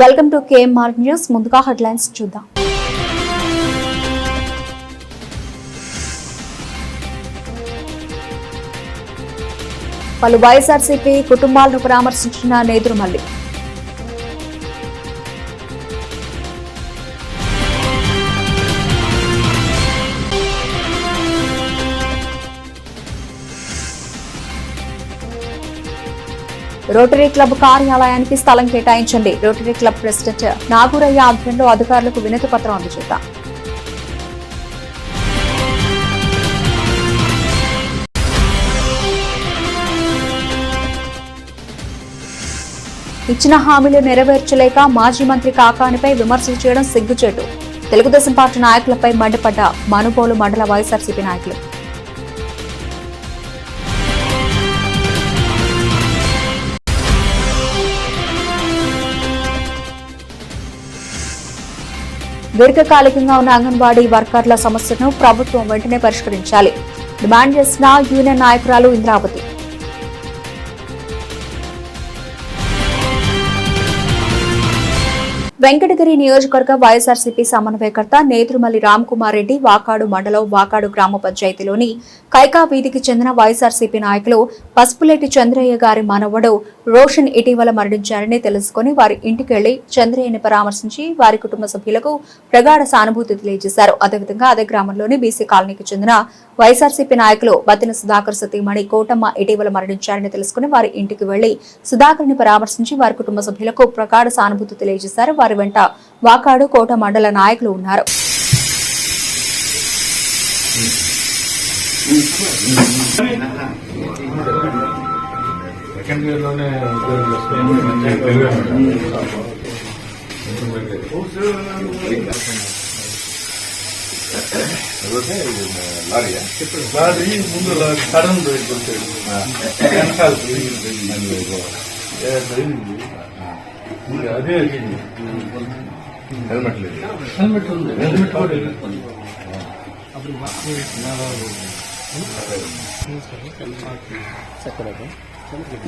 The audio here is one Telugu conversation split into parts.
Welcome to KMR news. ముందుగా హెడ్లైన్స్ చూద్దాం. పలు వైఎస్ఆర్సీపీ కుటుంబాలను పరామర్శించిన నేదురుమల్లి. రోటరీ క్లబ్ కార్యాలయానికి స్థలం కేటాయించండి. రోటరీ క్లబ్ ప్రెసిడెంట్ నాగూరయ్య ఆధ్వర్యంలో అధికారులకు వినతి పత్రం అందజేద్దాం. ఇచ్చిన హామీలు నెరవేర్చలేక మాజీ మంత్రి కాకానిపై విమర్శలు చేయడం సిగ్గుచేటు. తెలుగుదేశం పార్టీ నాయకులపై మండిపడ్డ మనుబోలు మండల వైఎస్ఆర్సీపీ నాయకులు. దీర్ఘకాలికంగా ఉన్న అంగన్వాడీ వర్కర్ల సమస్యను ప్రభుత్వం వెంటనే పరిష్కరించాలి డిమాండ్ చేసిన యూనియన్ నాయకురాలు ఇంద్రావతి. వెంకటగిరి నియోజకవర్గ వైఎస్ఆర్సీపీ సమన్వయకర్త నేదురుమల్లి రామ్కుమార్ రెడ్డి వాకాడు మండలం వాకాడు గ్రామ పంచాయతీలోని కైకా వీధికి చెందిన వైఎస్ఆర్సీపీ నాయకులు పసుపులేటి చంద్రయ్య గారి మనవడు రోషన్ ఇటీవల మరణించారని తెలుసుకుని వారి ఇంటికి వెళ్లి చంద్రయ్యని పరామర్శించి వారి కుటుంబ సభ్యులకు ప్రగాఢ సానుభూతి తెలియజేశారు. అదేవిధంగా అదే గ్రామంలోని బీసీ కాలనీకి చెందిన వైఎస్ఆర్సీపీ నాయకులు బతిన సుధాకర్ సతీమణి కోటమ్మ ఇటీవల మరణించారని తెలుసుకుని వారి ఇంటికి వెళ్లి సుధాకర్ ని పరామర్శించి వారి కుటుంబ సభ్యులకు ప్రగాఢ సానుభూతి తెలియజేశారు. వారి వెంట వాకాడు కోట మండల నాయకులు ఉన్నారు. లారీ ముందు సడన్ బ్రేక్ అదే హెల్మెట్ లేదు. హెల్మెట్ ఉంది. హెల్మెట్ కూడా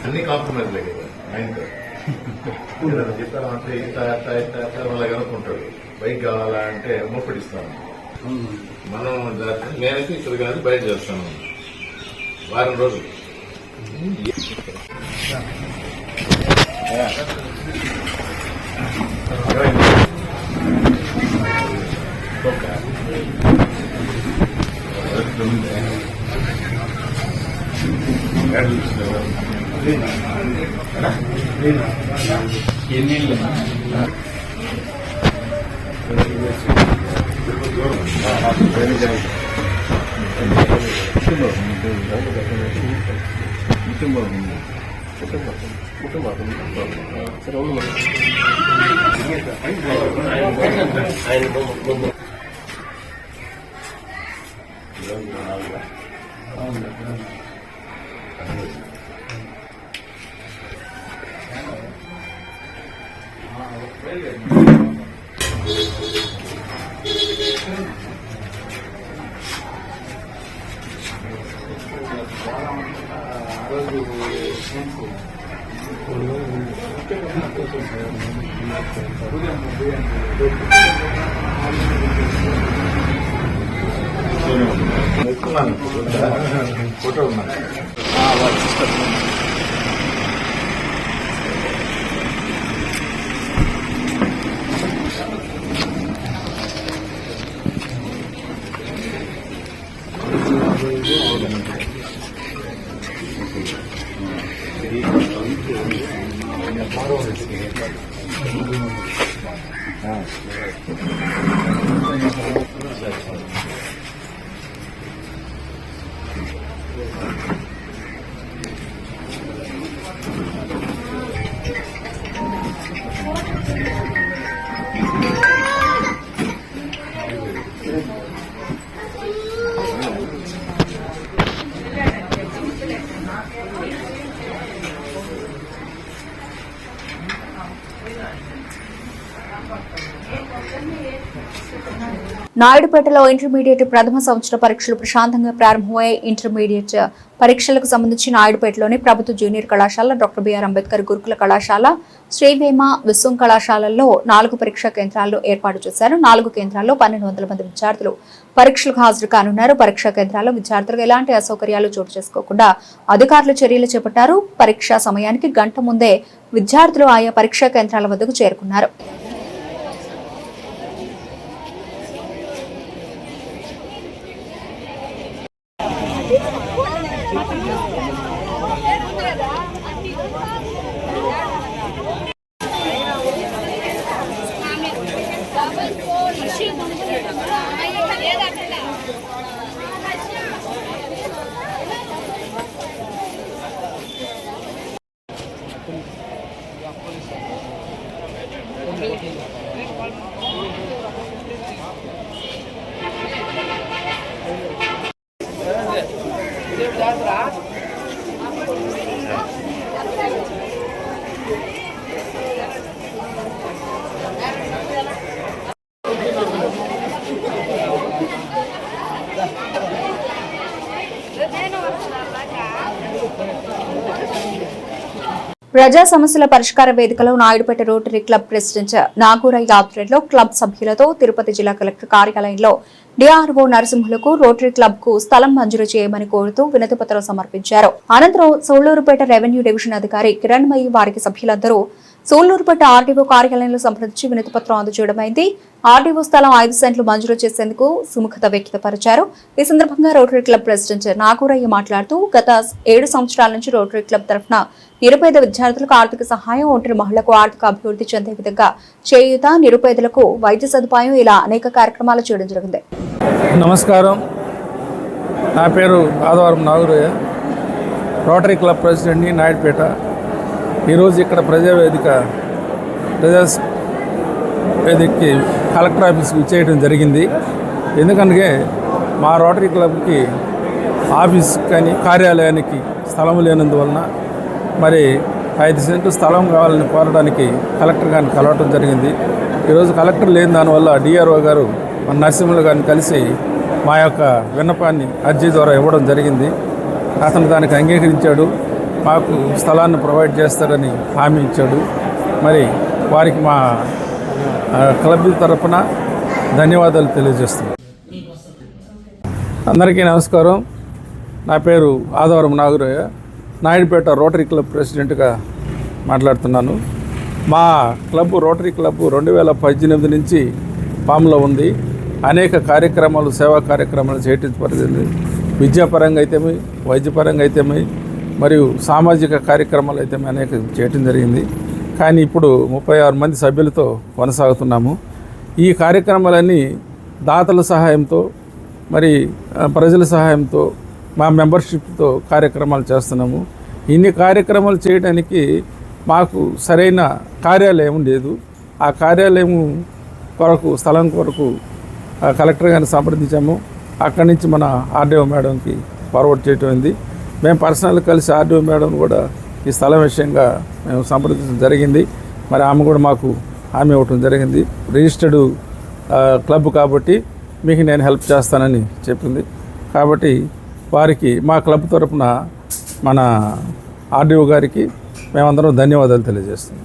అన్ని కాంప్రమైజ్ లేదు. ఆయనతో చెప్పారంటే ఇంత వాళ్ళకి అనుకుంటాడు. బైక్ కావాలా అంటే మోపడిస్తాను. మనం నేనైతే ఇక్కడ కాదు బయట చేస్తాను. వారం రోజులు ఎన్ని ఫోటో ఉన్నాను. నాయుడుపేటలో ఇంటర్మీడియట్ ప్రథమ సంవత్సర పరీక్షలు ప్రశాంతంగా ప్రారంభమయ్యాయి. ఇంటర్మీడియట్ పరీక్షలకు సంబంధించి నాయుడుపేటలోని ప్రభుత్వ జూనియర్ కళాశాల, డాక్టర్ బిఆర్ అంబేద్కర్ గురుకుల కళాశాల, శ్రీవేమ విశ్వం కళాశాలల్లో 4 పరీక్షా కేంద్రాలను ఏర్పాటు చేశారు. 4 కేంద్రాల్లో 1200 మంది విద్యార్థులు పరీక్షలకు హాజరు కానున్నారు. పరీక్షా కేంద్రాల్లో విద్యార్థులకు ఎలాంటి అసౌకర్యాలు చోటు చేసుకోకుండా అధికారులు చర్యలు చేపట్టారు. పరీక్షా సమయానికి గంట ముందే విద్యార్థులు ఆయా పరీక్షా కేంద్రాల వద్దకు చేరుకున్నారు. ప్రజా సమస్యల పరిష్కార వేదికలో నాయుడుపేట రోటరీ క్లబ్ ప్రెసిడెంట్ నాగూరయ్య ఆధ్వర్యంలో క్లబ్ సభ్యులతో తిరుపతి జిల్లా కలెక్టర్ కార్యాలయంలో డిఆర్ఓ నరసింహులకు రోటరీ క్లబ్ కు స్థలం మంజూరు చేయమని కోరుతూ వినతిపత్రం సమర్పించారు. అనంతరం సూళ్లూరుపేట రెవెన్యూ డివిజన్ అధికారి కిరణ్మయి వారికి సభ్యులందరూ సూళ్లూరుపేట ఆర్డీఓ కార్యాలయంలో సంప్రదించి వినతిపత్రం అందజేయడమైంది. ఆర్డీఓ స్థలం 5 సెంట్లు మంజూరు చేసేందుకు సుముఖత వ్యక్తపరిచారు. ఈ సందర్భంగా రోటరీ క్లబ్ ప్రెసిడెంట్ నాగూరయ్య మాట్లాడుతూ గత 7 సంవత్సరాల నుంచి రోటరీ క్లబ్ తరఫున నిరుపేద విద్యార్థులకు ఆర్థిక సహాయం, ఒంటరి మహిళలకు ఆర్థిక అభివృద్ధి చెందే విధంగా చేయూత, నిరుపేదలకు వైద్య సదుపాయం ఇలా అనేక కార్యక్రమాలు చేయడం జరిగింది. నమస్కారం, నా పేరు ఆదివారం నాగూరయ్య, రోటరీ క్లబ్ ప్రెసిడెంట్ని నాయుడుపేట. ఈరోజు ఇక్కడ ప్రజా వేదికకి కలెక్టర్ ఆఫీస్కి ఇచ్చేయడం జరిగింది. ఎందుకంటే మా రోటరీ క్లబ్కి ఆఫీస్ కానీ కార్యాలయానికి స్థలం లేనందువలన మరి 5 సెంట్లు స్థలం కావాలని కోరడానికి కలెక్టర్ గారిని కలవటం జరిగింది. ఈరోజు కలెక్టర్ లేని దానివల్ల డిఆర్ఓ గారు మన నరసింహులు గారిని కలిసి మా యొక్క విన్నపాన్ని అర్జీ ద్వారా ఇవ్వడం జరిగింది. అతను దానికి అంగీకరించాడు, మాకు స్థలాన్ని ప్రొవైడ్ చేస్తారని హామీ ఇచ్చాడు. మరి వారికి మా క్లబ్ తరఫున ధన్యవాదాలు తెలియజేస్తున్నాను. అందరికీ నమస్కారం, నా పేరు ఆదివారం నాగూరయ్య, నాయుడుపేట రోటరీ క్లబ్ ప్రెసిడెంట్గా మాట్లాడుతున్నాను. మా క్లబ్ రోటరీ క్లబ్ 2018 నుంచి పాములో ఉంది. అనేక కార్యక్రమాలు, సేవా కార్యక్రమాలు చేయటం జరిగింది. విద్యాపరంగా అయితేమి, వైద్యపరంగా అయితేమి, మరియు సామాజిక కార్యక్రమాలు అయితే అనేక చేయటం జరిగింది. కానీ ఇప్పుడు 36 మంది సభ్యులతో కొనసాగుతున్నాము. ఈ కార్యక్రమాలన్నీ దాతల సహాయంతో, మరి ప్రజల సహాయంతో, మా మెంబర్షిప్తో కార్యక్రమాలు చేస్తున్నాము. ఇన్ని కార్యక్రమాలు చేయడానికి మాకు సరైన కార్యాలయం లేదు. ఆ కార్యాలయం కొరకు, స్థలం కొరకు కలెక్టర్ గారిని సంప్రదించాము. అక్కడి నుంచి మన ఆర్డీఓ మేడంకి ఫార్వర్డ్ చేయటం అయింది. మేము పర్సనల్ కలిసి ఆర్డీఓ మేడం కూడా ఈ స్థలం విషయంగా మేము సంప్రదించడం జరిగింది. మరి ఆమె కూడా మాకు హామీ ఇవ్వటం జరిగింది. రిజిస్టర్డ్ క్లబ్ కాబట్టి మీకు నేను హెల్ప్ చేస్తానని చెప్పింది. కాబట్టి వారికి మా క్లబ్ తరఫున మన ఆర్డీఓ గారికి మేమందరం ధన్యవాదాలు తెలియజేస్తున్నాం.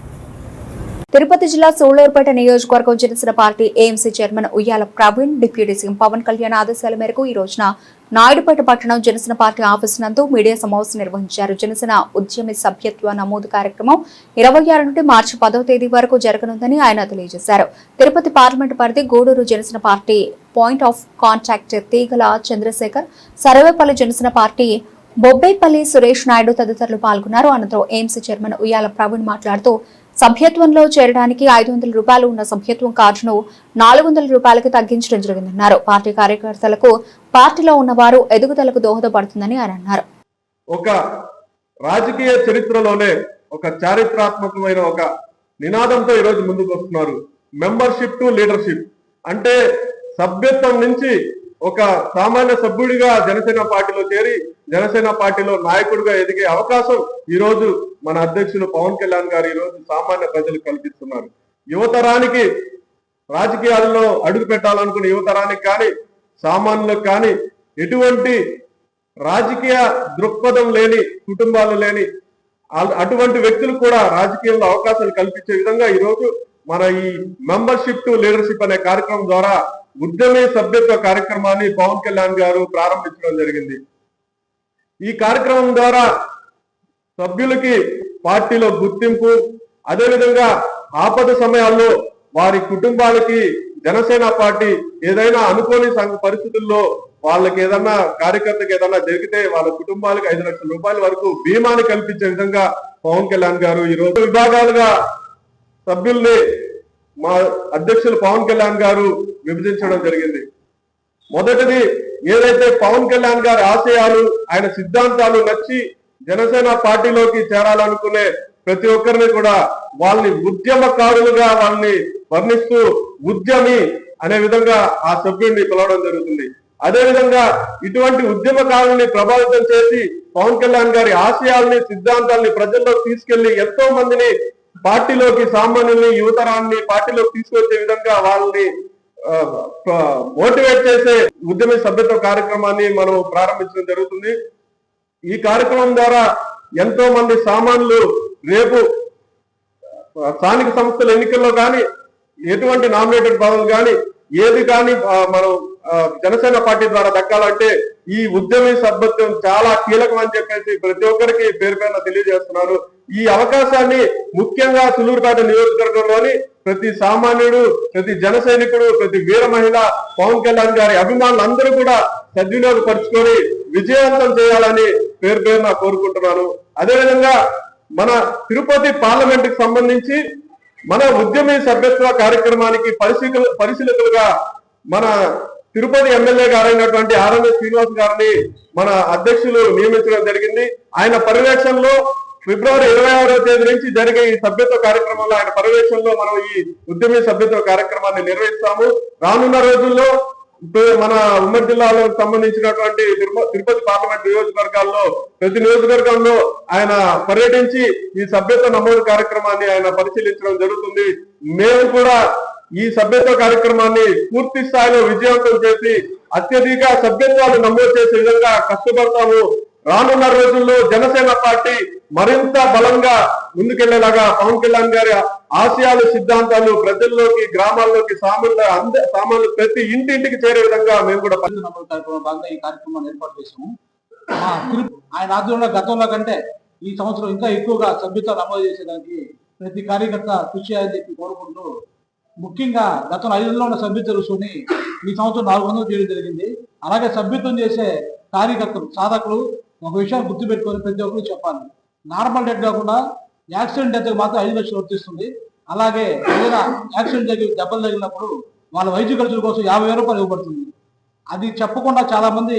తిరుపతి జిల్లా సూళ్లూరుపేట నియోజకవర్గం జనసేన పార్టీ ఏఎంసీ చైర్మన్ ఉయ్యాల ప్రవీణ్, డిప్యూటీ సీఎం పవన్ కళ్యాణ్ ఆదేశాల మేరకు ఈ రోజున నాయుడుపేట పట్టణం జనసేన పార్టీ ఆఫీసు నందు మీడియా సమావేశం నిర్వహించారు. జనసేన ఉద్యమి సభ్యత్వ నమోదు కార్యక్రమం 26 నుండి మార్చి 10వ తేదీ వరకు జరగనుందని ఆయన తెలియజేశారు. తిరుపతి పార్లమెంటు పరిధి Gudur Janasena party point of contact Teegala Chandrasekhar, Sarvepalli Janasena party Bobbepalli Suresh Naidu తదితరులు పాల్గొన్నారు. అనంతరం ఏఎంసీ చైర్మన్ ఉయ్యాల ప్రవీణ్ మాట్లాడుతూ సభ్యత్వంలో చేరడానికి 500 రూపాయలు ఉన్న సభ్యత్వం కార్డును 400 రూపాయలకు తగ్గించడం జరిగిందన్నారు. పార్టీ కార్యకర్తలకు పార్టీలో ఉన్నవారు ఎదుగుదలకు దోహదపడుతుందని ఆయన అన్నారు. ఒక రాజకీయ చరిత్రలోనే ఒక చారిత్రాత్మకమైన ఒక నినాదంతో ఈరోజు ముందుకు వస్తున్నారు. మెంబర్షిప్ టు లీడర్షిప్ అంటే సభ్యత్వం నుంచి ఒక సామాన్య సభ్యుడిగా జనసేన పార్టీలో చేరి జనసేన పార్టీలో నాయకుడిగా ఎదిగే అవకాశం ఈ రోజు మన అధ్యక్షులు పవన్ కళ్యాణ్ గారు ఈ రోజు సామాన్య ప్రజలకు కల్పిస్తున్నారు. యువతరానికి రాజకీయాల్లో అడుగు పెట్టాలనుకున్న యువతరానికి కానీ సామాన్యులకు కానీ ఎటువంటి రాజకీయ దృక్పథం లేని కుటుంబాలు లేని అటువంటి వ్యక్తులు కూడా రాజకీయంలో అవకాశాలు కల్పించే విధంగా ఈరోజు మన ఈ మెంబర్షిప్ టు లీడర్షిప్ అనే కార్యక్రమం ద్వారా ఉద్యమే సభ్యత్వ కార్యక్రమాన్ని పవన్ కళ్యాణ్ గారు ప్రారంభించడం జరిగింది. ఈ కార్యక్రమం ద్వారా సభ్యులకి పార్టీలో గుర్తింపు, అదేవిధంగా ఆపద సమయాల్లో వారి కుటుంబాలకి జనసేన పార్టీ ఏదైనా అనుకోని పరిస్థితుల్లో వాళ్ళకి ఏదన్నా కార్యకర్తకి ఏదన్నా జరిగితే వాళ్ళ కుటుంబాలకు 5 లక్షల రూపాయల వరకు బీమాని కల్పించే విధంగా పవన్ కళ్యాణ్ గారు ఈరోజు విభాగాలుగా సభ్యుల్ని మా అధ్యక్షులు పవన్ కళ్యాణ్ గారు విభజించడం జరిగింది. మొదటిది ఏదైతే పవన్ కళ్యాణ్ గారి ఆశయాలు ఆయన సిద్ధాంతాలు నచ్చి జనసేన పార్టీలోకి చేరాలనుకునే ప్రతి ఒక్కరిని కూడా వాళ్ళని ఉద్యమకారులుగా వాళ్ళని వర్ణిస్తూ ఉద్యమి అనే విధంగా ఆ సభ్యుడిని పిలవడం జరుగుతుంది. అదేవిధంగా ఇటువంటి ఉద్యమకారుల్ని ప్రభావితం చేసి పవన్ కళ్యాణ్ గారి ఆశయాల్ని సిద్ధాంతాల్ని ప్రజల్లోకి తీసుకెళ్లి ఎంతో మందిని పార్టీలోకి సామాన్యుల్ని యువతరాన్ని పార్టీలోకి తీసుకొచ్చే విధంగా వాళ్ళని మోటివేట్ చేసే ఉద్యమ సభ్యత్వ కార్యక్రమాన్ని మనం ప్రారంభించడం జరుగుతుంది. ఈ కార్యక్రమం ద్వారా ఎంతో మంది సామాన్యులు రేపు స్థానిక సంస్థల ఎన్నికల్లో కానీ ఎటువంటి నామినేటెడ్ పదవులు కానీ ఏది కానీ మనం జనసేన పార్టీ ద్వారా దక్కాలంటే ఈ ఉద్యమ సభ్యత్వం చాలా కీలకం అని చెప్పేసి ప్రతి ఒక్కరికి పేరు పేరున తెలియజేస్తున్నారు. ఈ అవకాశాన్ని ముఖ్యంగా సులూరుపేట నియోజకవర్గంలోని ప్రతి సామాన్యుడు, ప్రతి జన సైనికుడు, ప్రతి వీర మహిళ, పవన్ కళ్యాణ్ గారి అభిమానులు అందరూ కూడా సద్వినియోగపరుచుకొని విజయవంతం చేయాలని పేరు పేరున కోరుకుంటున్నాను. అదేవిధంగా మన తిరుపతి పార్లమెంట్ కి సంబంధించి మన ఉద్యమీ సభ్యత్వ కార్యక్రమానికి పరిశీలకులుగా మన తిరుపతి ఎమ్మెల్యే గారైనటువంటి ఆర్ఎంఎస్ శ్రీనివాస్ గారిని మన అధ్యక్షులు నియమించడం జరిగింది. ఆయన పర్యవేక్షణలో ఫిబ్రవరి 26వ తేదీ నుంచి జరిగే ఈ సభ్యత్వ కార్యక్రమంలో ఆయన పర్యవేక్షణలో మనం ఈ ఉద్యమీ సభ్యత్వ కార్యక్రమాన్ని నిర్వహిస్తాము. రానున్న రోజుల్లో మన ఉమ్మడి జిల్లాలో సంబంధించినటువంటి తిరుపతి పార్లమెంట్ నియోజకవర్గాల్లో ప్రతి నియోజకవర్గంలో ఆయన పర్యటించి ఈ సభ్యత్వ నమోదు కార్యక్రమాన్ని ఆయన పరిశీలించడం జరుగుతుంది. మేము కూడా ఈ సభ్యత్వ కార్యక్రమాన్ని పూర్తి స్థాయిలో విజయవంతం చేసి అత్యధిక సభ్యత్వాలు నమోదు చేసే విధంగా కష్టపడతాము. రానున్న రోజుల్లో జనసేన పార్టీ మరింత బలంగా ముందుకెళ్లేలాగా పవన్ కళ్యాణ్ గారి ఆశయాలు సిద్ధాంతాలు ప్రజల్లోకి గ్రామాల్లోకి సామాన్యులు ప్రతి ఇంటింటికి చేరే విధంగా మేము కూడా భాగంగా ఈ కార్యక్రమాన్ని ఏర్పాటు చేసాము. ఆయన ఆధ్వర్యంలో గతంలో కంటే ఈ సంవత్సరం ఇంకా ఎక్కువగా సభ్యత్వం నమోదు చేసేదానికి ప్రతి కార్యకర్త కృషి చేయాలని చెప్పి కోరుకుంటూ, ముఖ్యంగా గతంలో 500 ఉన్న సభ్యత్వ రుసుని ఈ సంవత్సరం 400 చేయడం జరిగింది. అలాగే సభ్యత్వం చేసే కార్యకర్తలు సాధకులు ఒక విషయాన్ని గుర్తుపెట్టుకొని ప్రతి ఒక్కరు చెప్పాలి. నార్మల్ డెత్ కాకుండా యాక్సిడెంట్ డెత్ మాత్రం 5 లక్షలు వర్తిస్తుంది. అలాగే ఏదైనా యాక్సిడెంట్ దెబ్బలు తగిలినప్పుడు వాళ్ళ వైద్య ఖర్చుల కోసం 50,000 రూపాయలు ఇవ్వబడుతుంది. అది చెప్పకుండా చాలా మంది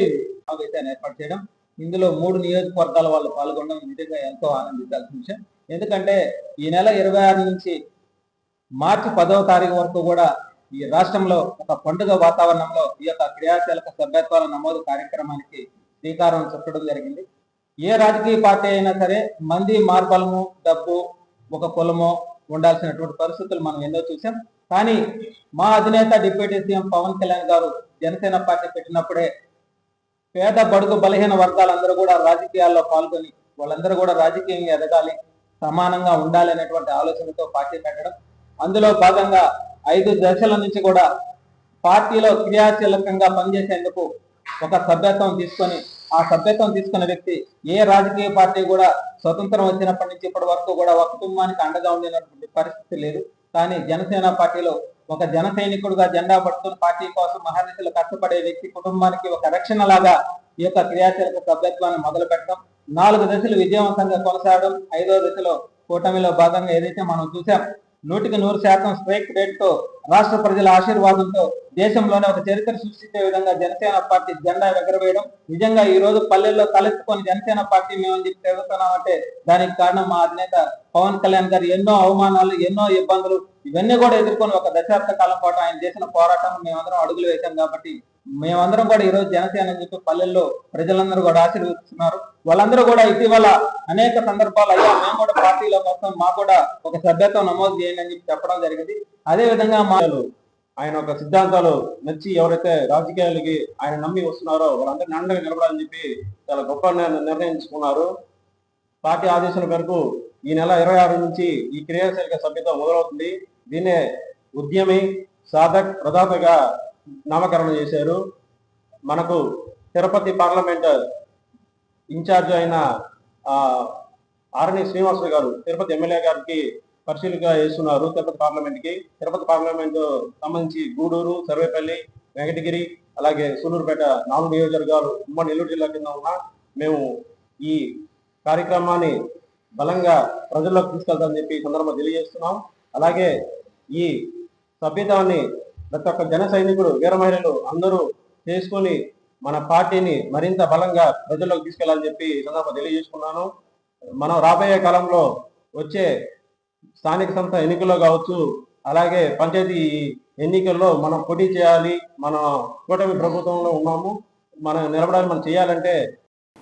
ఏర్పాటు చేయడం, ఇందులో 3 నియోజకవర్గాల వాళ్ళు పాల్గొనడం నిజంగా ఎంతో ఆనందించాల్సిన విషయం. ఎందుకంటే ఈ నెల 26 నుంచి మార్చి 10వ తారీఖు వరకు కూడా ఈ రాష్ట్రంలో ఒక పండుగ వాతావరణంలో ఈ యొక్క క్రియాశీలక సభ్యత్వాల నమోదు కార్యక్రమానికి శ్రీకారం చుట్టడం జరిగింది. ఏ రాజకీయ పార్టీ అయినా సరే మంది మార్బలము డబ్బు ఒక కులమో ఉండాల్సినటువంటి పరిస్థితులు మనం ఎన్నో చూసాం. కానీ మా అధినేత డిప్యూటీ సీఎం పవన్ కళ్యాణ్ గారు జనసేన పార్టీ పెట్టినప్పుడే పేద బడుగు బలహీన వర్గాలందరూ కూడా రాజకీయాల్లో పాల్గొని వాళ్ళందరూ కూడా రాజకీయంగా ఎదగాలి, సమానంగా ఉండాలి అనేటువంటి ఆలోచనతో పార్టీ పెట్టడం, అందులో భాగంగా 5 దశల నుంచి కూడా పార్టీలో క్రియాశీలకంగా పనిచేసేందుకు ఒక సభ్యత్వం తీసుకొని, ఆ సభ్యత్వం తీసుకున్న వ్యక్తి ఏ రాజకీయ పార్టీ కూడా స్వతంత్రం వచ్చినప్పటి నుంచి ఇప్పటి వరకు కూడా ఒక కుటుంబానికి అండగా ఉండినటువంటి పరిస్థితి లేదు. కానీ జనసేన పార్టీలో ఒక జన సైనికుడుగా జెండా పట్టుకుని పార్టీ కోసం మహాదశలు కష్టపడే వ్యక్తి కుటుంబానికి ఒక రక్షణ లాగా ఈ యొక్క క్రియాశీలక సభ్యత్వాన్ని మొదలు పెట్టడం, 4 దశలు విజయవంతంగా కొనసాగడం, 5వ దశలో కూటమిలో భాగంగా ఏదైతే మనం చూసాం 100% స్ట్రైక్ రేట్ తో రాష్ట్ర ప్రజల ఆశీర్వాదంతో దేశంలోనే ఒక చరిత్ర సృష్టించే విధంగా జనసేన పార్టీ జెండా ఎగరవేయడం. నిజంగా ఈ రోజు పల్లెల్లో తలెత్తుకొని జనసేన పార్టీ మేమని చెప్పి తిరుగుతున్నామంటే దానికి కారణం మా అధినేత పవన్ కళ్యాణ్ గారు ఎన్నో అవమానాలు, ఎన్నో ఇబ్బందులు ఇవన్నీ కూడా ఎదుర్కొని ఒక దశాబ్ద కాలం పాటు ఆయన చేసిన పోరాటం మేమందరం అడుగులు వేశాం. కాబట్టి మేమందరం కూడా ఈ రోజు జనసేన అని చెప్పి పల్లెల్లో ప్రజలందరూ కూడా ఆశీర్వదిస్తున్నారు. వాళ్ళందరూ కూడా ఇటీవల అనేక సందర్భాలు అయ్యా మేము కూడా పార్టీలోకి వస్తాం, మాకు కూడా ఒక సభ్యత్వం నమోదు చేయండి అని చెప్పి చెప్పడం జరిగింది. అదే విధంగా ఆయన ఒక సిద్ధాంతాలు నచ్చి ఎవరైతే రాజకీయాలకి ఆయన నమ్మి వస్తున్నారో వాళ్ళందరినీ అండగా నిలబడాలని చెప్పి చాలా గొప్ప నిర్ణయించుకున్నారు. పార్టీ ఆదేశాల మేరకు ఈ నెల 26 నుంచి ఈ క్రియాశీలక సభ్యత మొదలవుతుంది. దీన్నే ఉద్యమి సాధక్ ప్రదాతగా నామకరణం చేశారు. మనకు తిరుపతి పార్లమెంట్ ఇన్ఛార్జ్ అయిన ఆర్ని శ్రీనివాసరావు గారు తిరుపతి ఎమ్మెల్యే గారికి పరిశీలిగా వేస్తున్నారు. తిరుపతి పార్లమెంట్ సంబంధించి గూడూరు, సర్వేపల్లి, వెంకటగిరి, అలాగే సూలూరుపేట 4 నియోజకవర్గాలు ఉమ్మడి నెల్లూరు జిల్లా కింద ఉన్న మేము ఈ కార్యక్రమాన్ని బలంగా ప్రజల్లోకి తీసుకెళ్తామని చెప్పి ఈ సందర్భంగా తెలియజేస్తున్నాం. అలాగే ఈ సభ్యతాన్ని ప్రతి ఒక్క జన సైనికుడు, వీర మహిళలు అందరూ చేసుకొని మన పార్టీని మరింత బలంగా ప్రజల్లోకి తీసుకెళ్లాలని చెప్పి ఈ సందర్భంగా తెలియజేసుకున్నాను. మనం రాబోయే కాలంలో వచ్చే స్థానిక సంస్థ ఎన్నికల్లో కావచ్చు, అలాగే పంచాయతీ ఎన్నికల్లో మనం పోటీ చేయాలి. మన కూటమి ప్రభుత్వంలో ఉన్నాము, మనం నిలబడాలి. మనం చేయాలంటే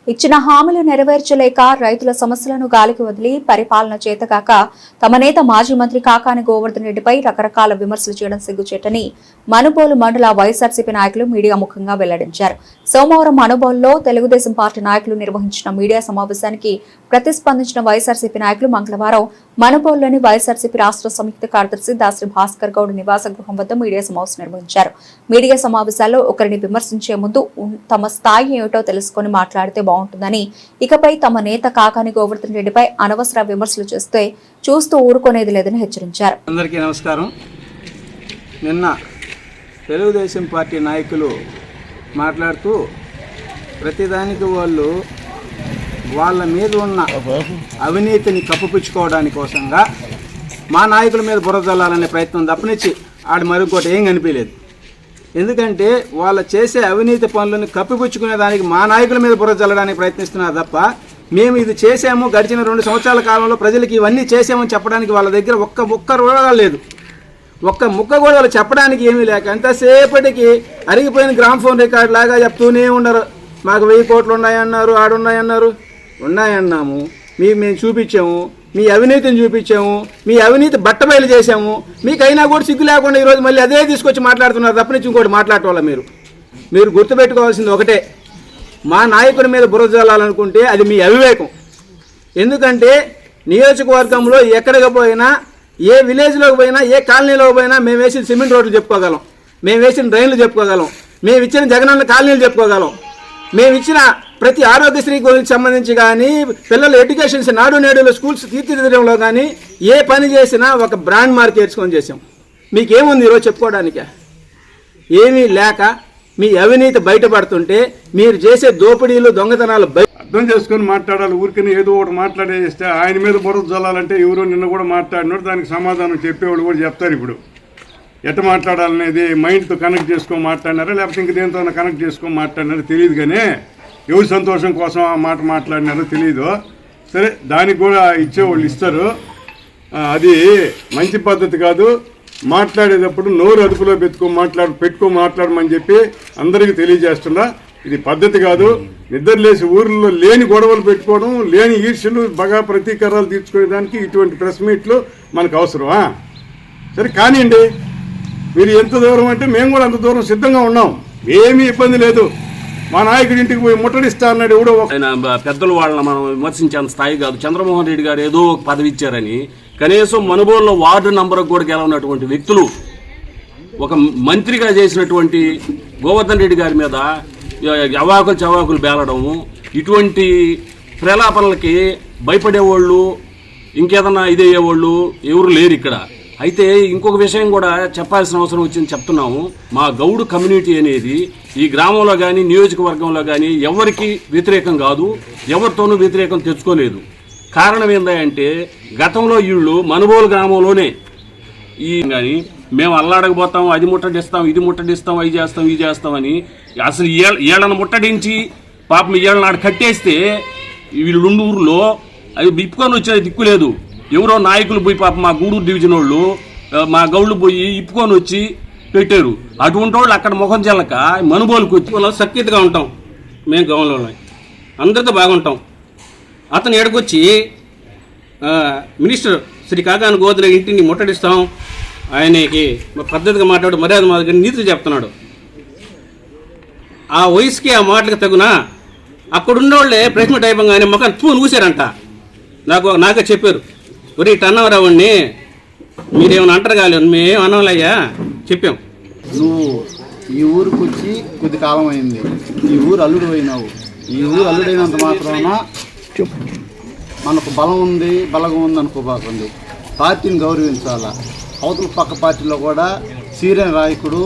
ఇచ్చిన హామీలు నెరవేర్చలేక రైతుల సమస్యలను గాలికి వదిలి పరిపాలన చేతకాక తమ నేత మాజీ మంత్రి కాకాని గోవర్ధన్ రెడ్డిపై రకరకాల విమర్శలు చేయడం సిగ్గుచేటని మనుబోలు మండల వైఎస్ఆర్సీపీ నాయకులు మీడియా ముఖంగా వెల్లడించారు. సోమవారం మనుబోలులో తెలుగుదేశం పార్టీ నాయకులు నిర్వహించిన మీడియా సమావేశానికి ప్రతిస్పందించిన వైఎస్ఆర్సీపీ నాయకులు మంగళవారం మనుబోలులోని వైఎస్ఆర్సీపీ రాష్ట్ర సంయుక్త కార్యదర్శి దాసరి భాస్కర్ గౌడ్ నివాస గృహం వద్ద మీడియా సమావేశం నిర్వహించారు. మీడియా సమావేశాల్లో ఒకరిని విమర్శించే ముందు తమ స్థాయి ఏమిటో తెలుసుకుని మాట్లాడితే బాగుంటుందని, ఇకపై తమ నేత కాకాని గోవర్ధన్ రెడ్డిపై అనవసర విమర్శలు చేస్తే చూస్తూ ఊరుకునేది లేదని హెచ్చరించారు. అందరికీ నమస్కారం. నిన్న తెలుగుదేశం పార్టీ నాయకులు మాట్లాడుతూ ప్రతిదానికి వాళ్ళ మీద ఉన్న అవినీతిని కప్పిపుచ్చుకోవడాని కోసంగా మా నాయకుల మీద బురద జల్లాలనే ప్రయత్నం తప్పనిచ్చి మరొకటి ఏం కనిపించలేదు. ఎందుకంటే వాళ్ళు చేసే అవినీతి పనులను కప్పిపుచ్చుకునే దానికి మా నాయకుల మీద బురద జల్లడానికి ప్రయత్నిస్తున్నారు తప్ప, మేము ఇది చేసాము, గడిచిన 2 సంవత్సరాల కాలంలో ప్రజలకు ఇవన్నీ చేసామని చెప్పడానికి వాళ్ళ దగ్గర ఒక్క రూపాయి లేదు. ఒక్క ముక్క కూడా వాళ్ళు చెప్పడానికి ఏమీ లేక ఎంతసేపటికి అరిగిపోయిన గ్రామ్ఫోన్ రికార్డు లాగా చెప్తూనే ఉండరు. మాకు 1000 కోట్లు ఉన్నాయన్నారు, ఆడున్నాయన్నారు. ఉన్నాయన్నాము, మేము చూపించాము, మీ అవినీతిని చూపించాము, మీ అవినీతి బట్టబయలు చేశాము. మీకైనా కూడా సిగ్గు లేకుండా ఈరోజు మళ్ళీ అదే తీసుకొచ్చి మాట్లాడుతున్నారు తప్పనిచ్చి ఇంకోటి మాట్లాడటం. మీరు గుర్తుపెట్టుకోవాల్సింది ఒకటే, మా నాయకుడి మీద బురద జల్లాలనుకుంటే అది మీ అవివేకం. ఎందుకంటే నియోజకవర్గంలో ఎక్కడికి పోయినా, ఏ విలేజ్లోకి పోయినా, ఏ కాలనీలోకి పోయినా మేము వేసిన సిమెంట్ రోడ్లు చెప్పుకోగలం, మేము వేసిన డ్రైన్లు చెప్పుకోగలం, మేము ఇచ్చిన జగనన్న కాలనీలు చెప్పుకోగలం, మేము ఇచ్చిన ప్రతి ఆరోగ్యశ్రీ గురించి సంబంధించి కానీ, పిల్లల ఎడ్యుకేషన్స్ నాడు నేడులో స్కూల్స్ తీర్చిదిద్దడంలో కానీ ఏ పని చేసినా ఒక బ్రాండ్ మార్క్ ఏర్చుకొని చేసాం. మీకేముంది ఈరోజు చెప్పుకోవడానికే? ఏమీ లేక మీ అవినీతి బయటపడుతుంటే మీరు చేసే దోపిడీలు, దొంగతనాలు అర్థం చేసుకొని మాట్లాడాలి. ఊరికని ఏదో ఒకటి మాట్లాడేస్తే ఆయన మీద బురద జల్లాలంటే ఎవరో నిన్న కూడా మాట్లాడినాడు, దానికి సమాధానం చెప్పేవాళ్ళు కూడా చెప్తారు. ఇప్పుడు ఎట్ట మాట్లాడాలనేది మైండ్తో కనెక్ట్ చేసుకొని మాట్లాడినారా, లేకపోతే ఇంక దేంతో కనెక్ట్ చేసుకొని మాట్లాడినారో తెలియదు. కానీ ఎవరి సంతోషం కోసం ఆ మాట మాట్లాడినారో తెలియదు. సరే, దానికి కూడా ఇచ్చేవాళ్ళు ఇస్తారు. అది మంచి పద్ధతి కాదు. మాట్లాడేటప్పుడు నోరు అదుపులో మాట్లాడమని చెప్పి అందరికీ తెలియజేస్తున్నా. ఇది పద్ధతి కాదు. నిద్రలేసి ఊర్లో లేని గొడవలు పెట్టుకోవడం, లేని ఈర్ష్యలు, బగా ప్రతీకారాలు తీర్చుకునేదానికి ఇటువంటి ప్రెస్ మీట్లు మనకు అవసరమా? సరే కానివ్వండి, మీరు ఎంత దూరం అంటే మేము కూడా అంత దూరం సిద్ధంగా ఉన్నాం. ఏమీ ఇబ్బంది లేదు. మా నాయకుడి ఇంటికి పోయి ముట్టడిస్తా అన్నాడు ఎవడో. పెద్దలు వాళ్ళని మనం విమర్శించేంత స్థాయి కాదు. చంద్రమోహన్ రెడ్డి గారు ఏదో ఒక పదవి ఇచ్చారని కనీసం మనుబోలులో వార్డు నంబర్ కూడా గెలవనటువంటి వ్యక్తులు ఒక మంత్రిగా చేసినటువంటి గోవర్ధన్ రెడ్డి గారి మీద అవాకులు చవాకులు బేలడము, ఇటువంటి ప్రలాపనలకి భయపడేవాళ్ళు, ఇంకేదన్నా ఇదయ్యేవాళ్ళు ఎవరు లేరు ఇక్కడ. అయితే ఇంకొక విషయం కూడా చెప్పాల్సిన అవసరం వచ్చింది, చెప్తున్నాము. మా గౌడు కమ్యూనిటీ అనేది ఈ గ్రామంలో కానీ, నియోజకవర్గంలో కానీ ఎవరికి వ్యతిరేకం కాదు, ఎవరితోనూ వ్యతిరేకం తెచ్చుకోలేదు. కారణం ఏంటంటే గతంలో వీళ్ళు మనుబోలు గ్రామంలోనే కానీ మేము అల్లాడకపోతాం, అది ముట్టడిస్తాం, ఇది ముట్టడిస్తాం, అవి చేస్తాం, ఇది చేస్తామని అసలు ఏళ్ళను ముట్టడించి పాపం ఏళ్ళ నాడు కట్టేస్తే వీళ్ళు ఊర్లో అవి ఇప్పుకొని వచ్చిన దిక్కు లేదు. ఎవరో నాయకులు పోయి పాపం మా గూడూరు డివిజన్ వాళ్ళు, మా గౌళ్ళు పోయి ఇప్పుకొని వచ్చి పెట్టారు. అటువంటి వాళ్ళు అక్కడ ముఖం చెల్లక మనుబోలుకు వచ్చి సఖ్యతగా ఉంటాం. మేము గౌంలో అందరితో బాగుంటాం. అతను ఎడకొచ్చి మినిస్టర్ శ్రీ కాకాని గోవర్ధన్ ఇంటిని ముట్టడిస్తాం, ఆయనకి పద్ధతిగా మాట్లాడు మర్యాద మాదిరి నీతులు చెప్తున్నాడు. ఆ వయసుకి ఆ మాటలకు తగునా అక్కడున్నోళ్ళే ప్రెస్ మీట్ అయిపోగానే మొక్కను పూను ఊసారంట. నాకే చెప్పారు, ఒరి టన్నవరావుని మీరేమైనా అంటారు కాలేదు, మేమేం అనాలయ్యా చెప్పాం. నువ్వు ఈ ఊరికి వచ్చి కొద్ది కాలం అయింది, ఈ ఊరు అల్లుడు అయినావు. ఈ ఊరు అల్లుడైనంత మాత్రాన మనకు బలం ఉంది బలగం ఉంది అనుకోబాకండి. పార్టీని గౌరవించాలా. అవతల పక్క పార్టీలో కూడా సీనియర్ నాయకుడు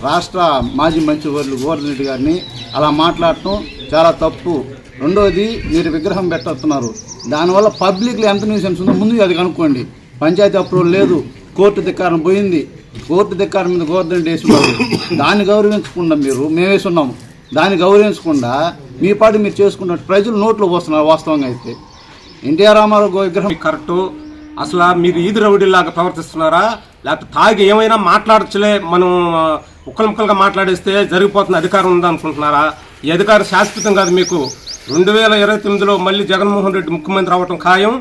రాష్ట్ర మాజీ మంత్రివర్యులు గోవర్ధన్ రెడ్డి గారిని అలా మాట్లాడటం చాలా తప్పు. రెండోది, మీరు విగ్రహం పెట్టేస్తున్నారు, దానివల్ల పబ్లిక్లో ఎంత న్యూసెన్స్ ఉందో ముందు అది కనుక్కోండి. పంచాయతీ అప్రూవల్ లేదు, కోర్టు ధిక్కారం పోయింది, కోర్టు ధిక్కారం మీద గోవర్ధన్ రెడ్డి వేసుకున్నారు. దాన్ని గౌరవించకుండా మేము వేసున్నాము, దాన్ని గౌరవించకుండా మీ పాటు మీరు చేసుకున్నట్టు ప్రజలు నోట్లో పోస్తున్నారు. వాస్తవంగా అయితే ఎన్టీఆర్ రామారావు విగ్రహం కరెక్టు. అసలు మీరు ఈది రౌడీలాగా ప్రవర్తిస్తున్నారా, లేకపోతే తాగి ఏమైనా మాట్లాడచ్చులే, మనం ముక్కలు ముక్కలుగా మాట్లాడేస్తే జరిగిపోతున్న అధికారం ఉందనుకుంటున్నారా? ఈ అధికారం శాశ్వతం కాదు. మీకు 2029లో మళ్ళీ జగన్మోహన్ రెడ్డి ముఖ్యమంత్రి అవ్వటం ఖాయం,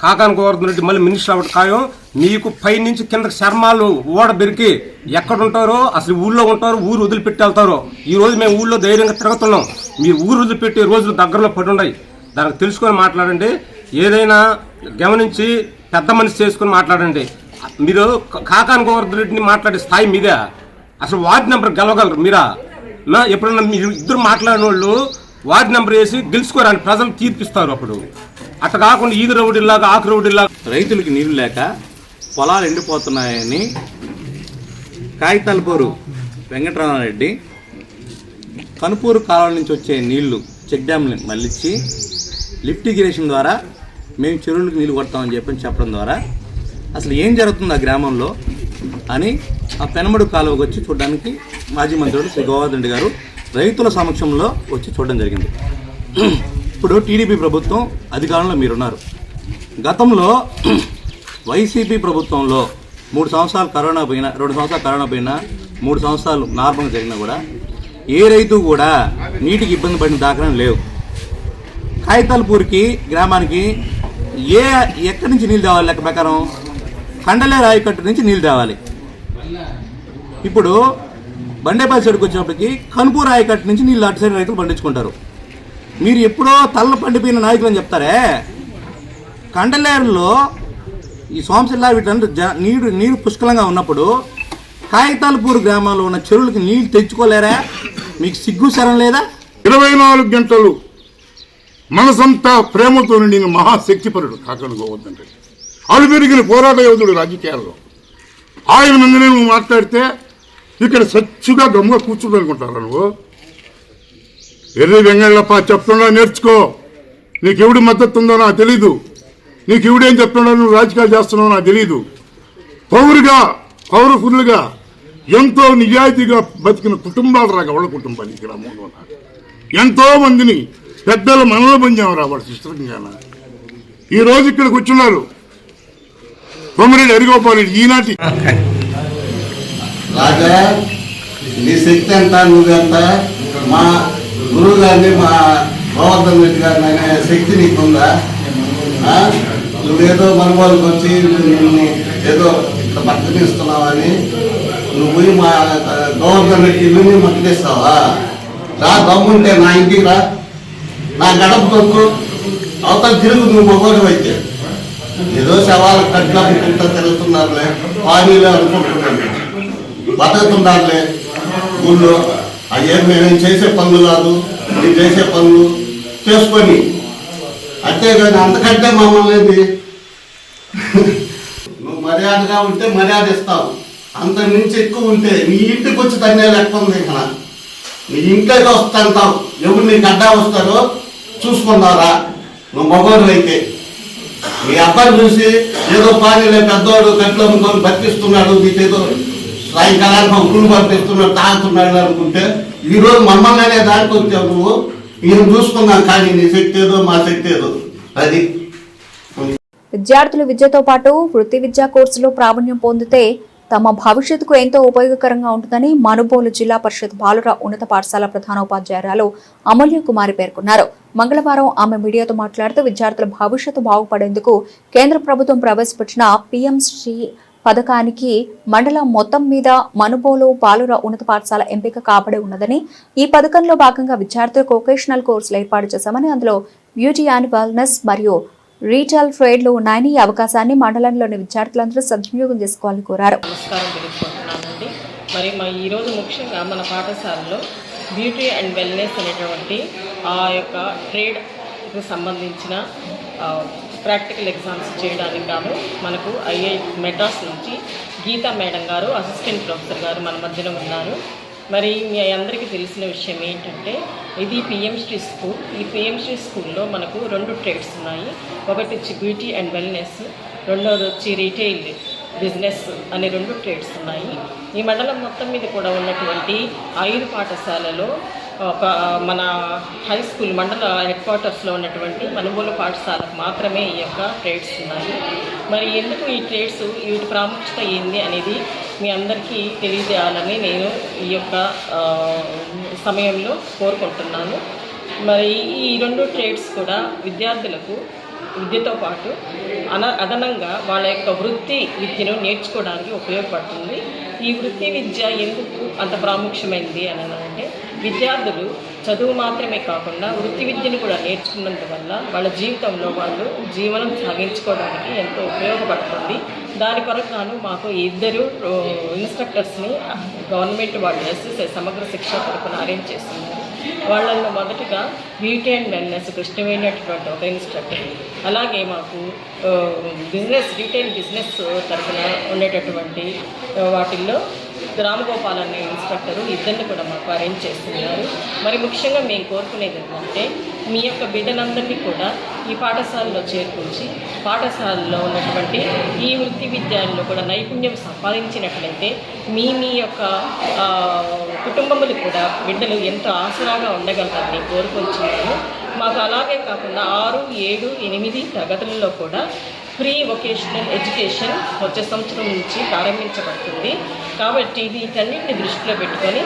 కాకాని గోవర్ధన్ రెడ్డి మళ్ళీ మినిస్టర్ అవ్వటం ఖాయం. మీకు పై నుంచి కింద శర్మాలు ఓడ బెరికి ఎక్కడుంటారో, అసలు ఊళ్ళో ఉంటారో, ఊరు వదిలిపెట్టి వెళ్తారో. ఈ రోజు మేము ఊళ్ళో ధైర్యంగా తిరుగుతున్నాం, మీరు ఊరు వదిలిపెట్టి రోజులు దగ్గరలో పడి ఉన్నాయి. దానికి తెలుసుకొని మాట్లాడండి, ఏదైనా గమనించి పెద్ద మనిషి చేసుకుని మాట్లాడండి. మీరు కాకాని గోవర్ధన్ రెడ్డిని మాట్లాడే స్థాయి మీదే. అసలు వార్డు నెంబర్ గెలవగలరు మీరా? ఎప్పుడన్నా మీరు ఇద్దరు మాట్లాడిన వాళ్ళు వార్డు నెంబర్ వేసి గెలుచుకోరని ప్రజలు తీర్పిస్తారు. అప్పుడు అట్లా కాకుండా ఈది రౌడీలాగా ఆకు రౌడీలాగా రైతులకి నీళ్లు లేక పొలాలు ఎండిపోతున్నాయని కాగితాలపూరు వెంకటరామారెడ్డి కనుపూరు కాలువ నుంచి వచ్చే నీళ్లు చెక్ డ్యామ్ని మళ్ళించి లిఫ్ట్ ఇరిగేషన్ ద్వారా మేము చెరువులకు నీళ్లు కొడతామని చెప్పడం ద్వారా అసలు ఏం జరుగుతుంది ఆ గ్రామంలో అని ఆ పెనమడు కాలువకు వచ్చి చూడడానికి మాజీ మంత్రులు శ్రీ గోవర్ధన్ రెడ్డి గారు రైతుల సమక్షంలో వచ్చి చూడడం జరిగింది. ఇప్పుడు టీడీపీ ప్రభుత్వం అధికారంలో మీరున్నారు. గతంలో వైసీపీ ప్రభుత్వంలో 3 సంవత్సరాలు కరోనా పోయినా, 2 సంవత్సరాలు కరోనా పోయినా, 3 సంవత్సరాలు నార్మల్గా జరిగినా కూడా ఏ రైతు కూడా నీటికి ఇబ్బంది పడిన దాఖలాలు లేవు. కాగితాలపూర్కి గ్రామానికి ఎక్కడి నుంచి నీళ్ళు తేవాలి? లెక్క ప్రకారం కండలే రాయకట్టు నుంచి నీళ్ళు తేవాలి. ఇప్పుడు బండేపల్లి సైడ్కి వచ్చినప్పటికీ కనుపూర్ రాయకట్టు నుంచి నీళ్ళు అటు సైడ్ రైతులు పండించుకుంటారు. మీరు ఎప్పుడో తల్ల పండిపోయిన నాయకులు అని చెప్తారే, కండలేరులో ఈ సోమశిల్లా వీటంటే నీరు పుష్కలంగా ఉన్నప్పుడు కాగితాలపూర్ గ్రామంలో ఉన్న చెరువులకి నీళ్ళు తెచ్చుకోలేరా? మీకు సిగ్గు శరం లేదా? 24 గంటలు మనసంతా ప్రేమతో నిండిన మహాశక్తిపరుడు కాకాని గోవర్ధన్ రెడ్డి. అలుపెరిగిన పోరాట యోధుడు రాజకీయాల్లో. ఆయన ముందు నువ్వు మాట్లాడితే ఇక్కడ సచ్చుగా గమ్ముగా కూర్చోదనుకుంటారా నువ్వు? ఎర్రి వెంగళ్ళప్ప చెప్తున్నా నేర్చుకో. నీకెవడి మద్దతు ఉందో నాకు తెలీదు, నీకెవడేం చెప్తున్నా నువ్వు రాజకీయాలు చేస్తున్నావు నాకు తెలీదు. పవర్ఫుల్గా ఎంతో నిజాయితీగా బతికిన కుటుంబాలు రాక వాళ్ళ కుటుంబాలు ఈ గ్రామంలో ఎంతో మందిని పెద్దలు మనలో పొందాము రా వాళ్ళ సిస్టర్గా. ఈ రోజు ఇక్కడికి వచ్చున్నారు కొమరెడ్డి హరిగోపాల్ రెడ్డి. ఈనాటి రాజా నీ శక్తి ఎంత, నువ్వెంత, మా గురువు గారిని మా గోవర్ధన్ రెడ్డి గారిని అనే శక్తి నీకుందా? నువ్వేదో మనవాళ్ళకి వచ్చి నిన్ను ఏదో ఇట్లా బతికిస్తున్నావని నువ్వు పోయి మా గోవర్ధన్ రెడ్డి ఇల్లుని బతికిస్తావా? రా, దమ్ముంటే నా ఇంటికి రా, నా గడప తొక్కు, అవతల తిరుగు. నువ్వు మొగోడు అయితే ఏదో శవాలు కట్టినప్పుడు తిరుగుతున్నారులే, పానీలే అనుకుంటున్నాను, బతుకుతున్నారులే ఊళ్ళో. అయ్యేం మేమేం చేసే పనులు కాదు, మీరు చేసే పనులు చేసుకొని అంతేగాని అంతకంటే మమ్మల్ని నువ్వు మర్యాదగా ఉంటే మర్యాద ఇస్తావు, అంత మించి ఎక్కువ ఉంటే నీ ఇంటికి వచ్చి తన్నే లెక్క ఉంది. ఇక్కడ నీ ఇంట్లోకి వస్తాంటావు, ఎవరు నీకు అడ్డా వస్తారో చూసుకున్నారా? నువ్వు మగోడు అయితే మీ అబ్బాయి చూసి ఏదో పానీలే పెద్దవాడు కట్లో అమ్ముకొని బతికిస్తున్నాడు, నీకేదో సాయంకాలానికి గుళ్ళు పంపిస్తున్నాడు, తాగుతున్నాడు అనుకుంటే ఈరోజు మమ్మల్ని అనే దానికి వచ్చావు నువ్వు. మేము చూసుకున్నాం, కానీ నీ శక్తి ఏదో మా శక్తి ఏదో. అది విద్యార్థులు విద్యతో పాటు వృత్తి విద్యా కోర్సులో ప్రావీణ్యం పొందితే తమ భవిష్యత్తుకు ఎంతో ఉపయోగకరంగా ఉంటుందని మనుబోలు జిల్లా పరిషత్ బాలుర ఉన్నత పాఠశాల ప్రధానోపాధ్యాయురాలు అమూల్య కుమారి పేర్కొన్నారు. మంగళవారం ఆమె మీడియాతో మాట్లాడుతూ విద్యార్థుల భవిష్యత్తు బాగుపడేందుకు కేంద్ర ప్రభుత్వం ప్రవేశపెట్టిన పీఎం శ్రీ పథకానికి మండలం మొత్తం మీద మనుబోలు బాలుర ఉన్నత పాఠశాల ఎంపిక కాబడి ఉన్నదని, ఈ పథకంలో భాగంగా విద్యార్థులకు వొకేషనల్ కోర్సులు ఏర్పాటు చేశామని, అందులో బ్యూటీ అండ్ వెల్నెస్ మరియు రీటైల్ ట్రేడ్లు ఉన్నాయని, ఈ అవకాశాన్ని మండలంలోని విద్యార్థులందరూ సద్వినియోగం చేసుకోవాలని కోరారు. నమస్కారం తెలుసుకుంటున్నానండి. మరి ఈరోజు ముఖ్యంగా మన పాఠశాలలో బ్యూటీ అండ్ వెల్నెస్ అనేటువంటి ఆ యొక్క ట్రేడ్కి సంబంధించిన ప్రాక్టికల్ ఎగ్జామ్స్ చేయడానికి గాను మనకు మెడ్రాస్ నుంచి గీతా మేడం గారు, అసిస్టెంట్ ప్రొఫెసర్ గారు మన మధ్యలో ఉన్నారు. మరి మీ అందరికీ తెలిసిన విషయం ఏంటంటే ఇది పిఎంశ్రీ స్కూల్. ఈ పిఎంశ్రీ స్కూల్లో మనకు 2 ట్రేడ్స్ ఉన్నాయి. ఒకటి వచ్చి బ్యూటీ అండ్ వెల్నెస్, రెండోది వచ్చి రీటైల్ బిజినెస్ అనే 2 ట్రేడ్స్ ఉన్నాయి. ఈ మండలం మొత్తం మీద కూడా ఉన్నటువంటి 5 పాఠశాలలో మన హై స్కూల్ మండల హెడ్ క్వార్టర్స్లో ఉన్నటువంటి మనుబోలు పాఠశాలకు మాత్రమే ఈ యొక్క ట్రేడ్స్ ఉన్నాయి. మరి ఎందుకు ఈ ట్రేడ్స్, వీటి ప్రాముఖ్యత ఏంది అనేది మీ అందరికీ తెలియజేయాలని నేను ఈ యొక్క సమయంలో కోరుకుంటున్నాను. మరి ఈ 2 ట్రేడ్స్ కూడా విద్యార్థులకు విద్యతో పాటు అదనంగా వాళ్ళ యొక్క వృత్తి విద్యను నేర్చుకోవడానికి ఉపయోగపడుతుంది. ఈ వృత్తి విద్య ఎందుకు అంత ప్రాముఖ్యమైంది అని అంటే, విద్యార్థులు చదువు మాత్రమే కాకుండా వృత్తి విద్యను కూడా నేర్చుకున్నందువల్ల వాళ్ళ జీవితంలో వాళ్ళు జీవనం సాగించుకోవడానికి ఎంతో ఉపయోగపడుతుంది. దాని కొరకు మాకు 2 ఇన్స్ట్రక్టర్స్ని గవర్నమెంట్ వాళ్ళు SSI సమగ్ర శిక్ష తరపున అరేంజ్ చేస్తున్నారు. వాళ్ళల్లో మొదటిగా బ్యూటీ అండ్ వెల్నెస్ కృష్ణమైనటువంటి ఒక ఇన్స్ట్రక్టర్, అలాగే మాకు రీటైల్ బిజినెస్ తరపున ఉండేటటువంటి వాటిల్లో రామగోపాల్ అనే ఇన్స్ట్రక్టరు, ఇద్దరిని కూడా మాకు అరేంజ్ చేస్తున్నారు. మరి ముఖ్యంగా మేము కోరుకునేది ఏంటంటే, మీ యొక్క బిడ్డలందరినీ కూడా ఈ పాఠశాలలో చేర్పించి పాఠశాలలో ఉన్నటువంటి ఈ వృత్తి విద్యాల్లో కూడా నైపుణ్యం సంపాదించినట్లయితే మీ యొక్క కుటుంబములు కూడా బిడ్డలు ఎంతో ఆసరాగా ఉండగలరని కోరుకుంటున్నాను. మాకు అలాగే కాకుండా 6, 7, 8 తరగతులలో కూడా ప్రీ వొకేషనల్ ఎడ్యుకేషన్ వచ్చే సంవత్సరం నుంచి ప్రారంభించబడుతుంది. కాబట్టి వీటన్నిటిని దృష్టిలో పెట్టుకొని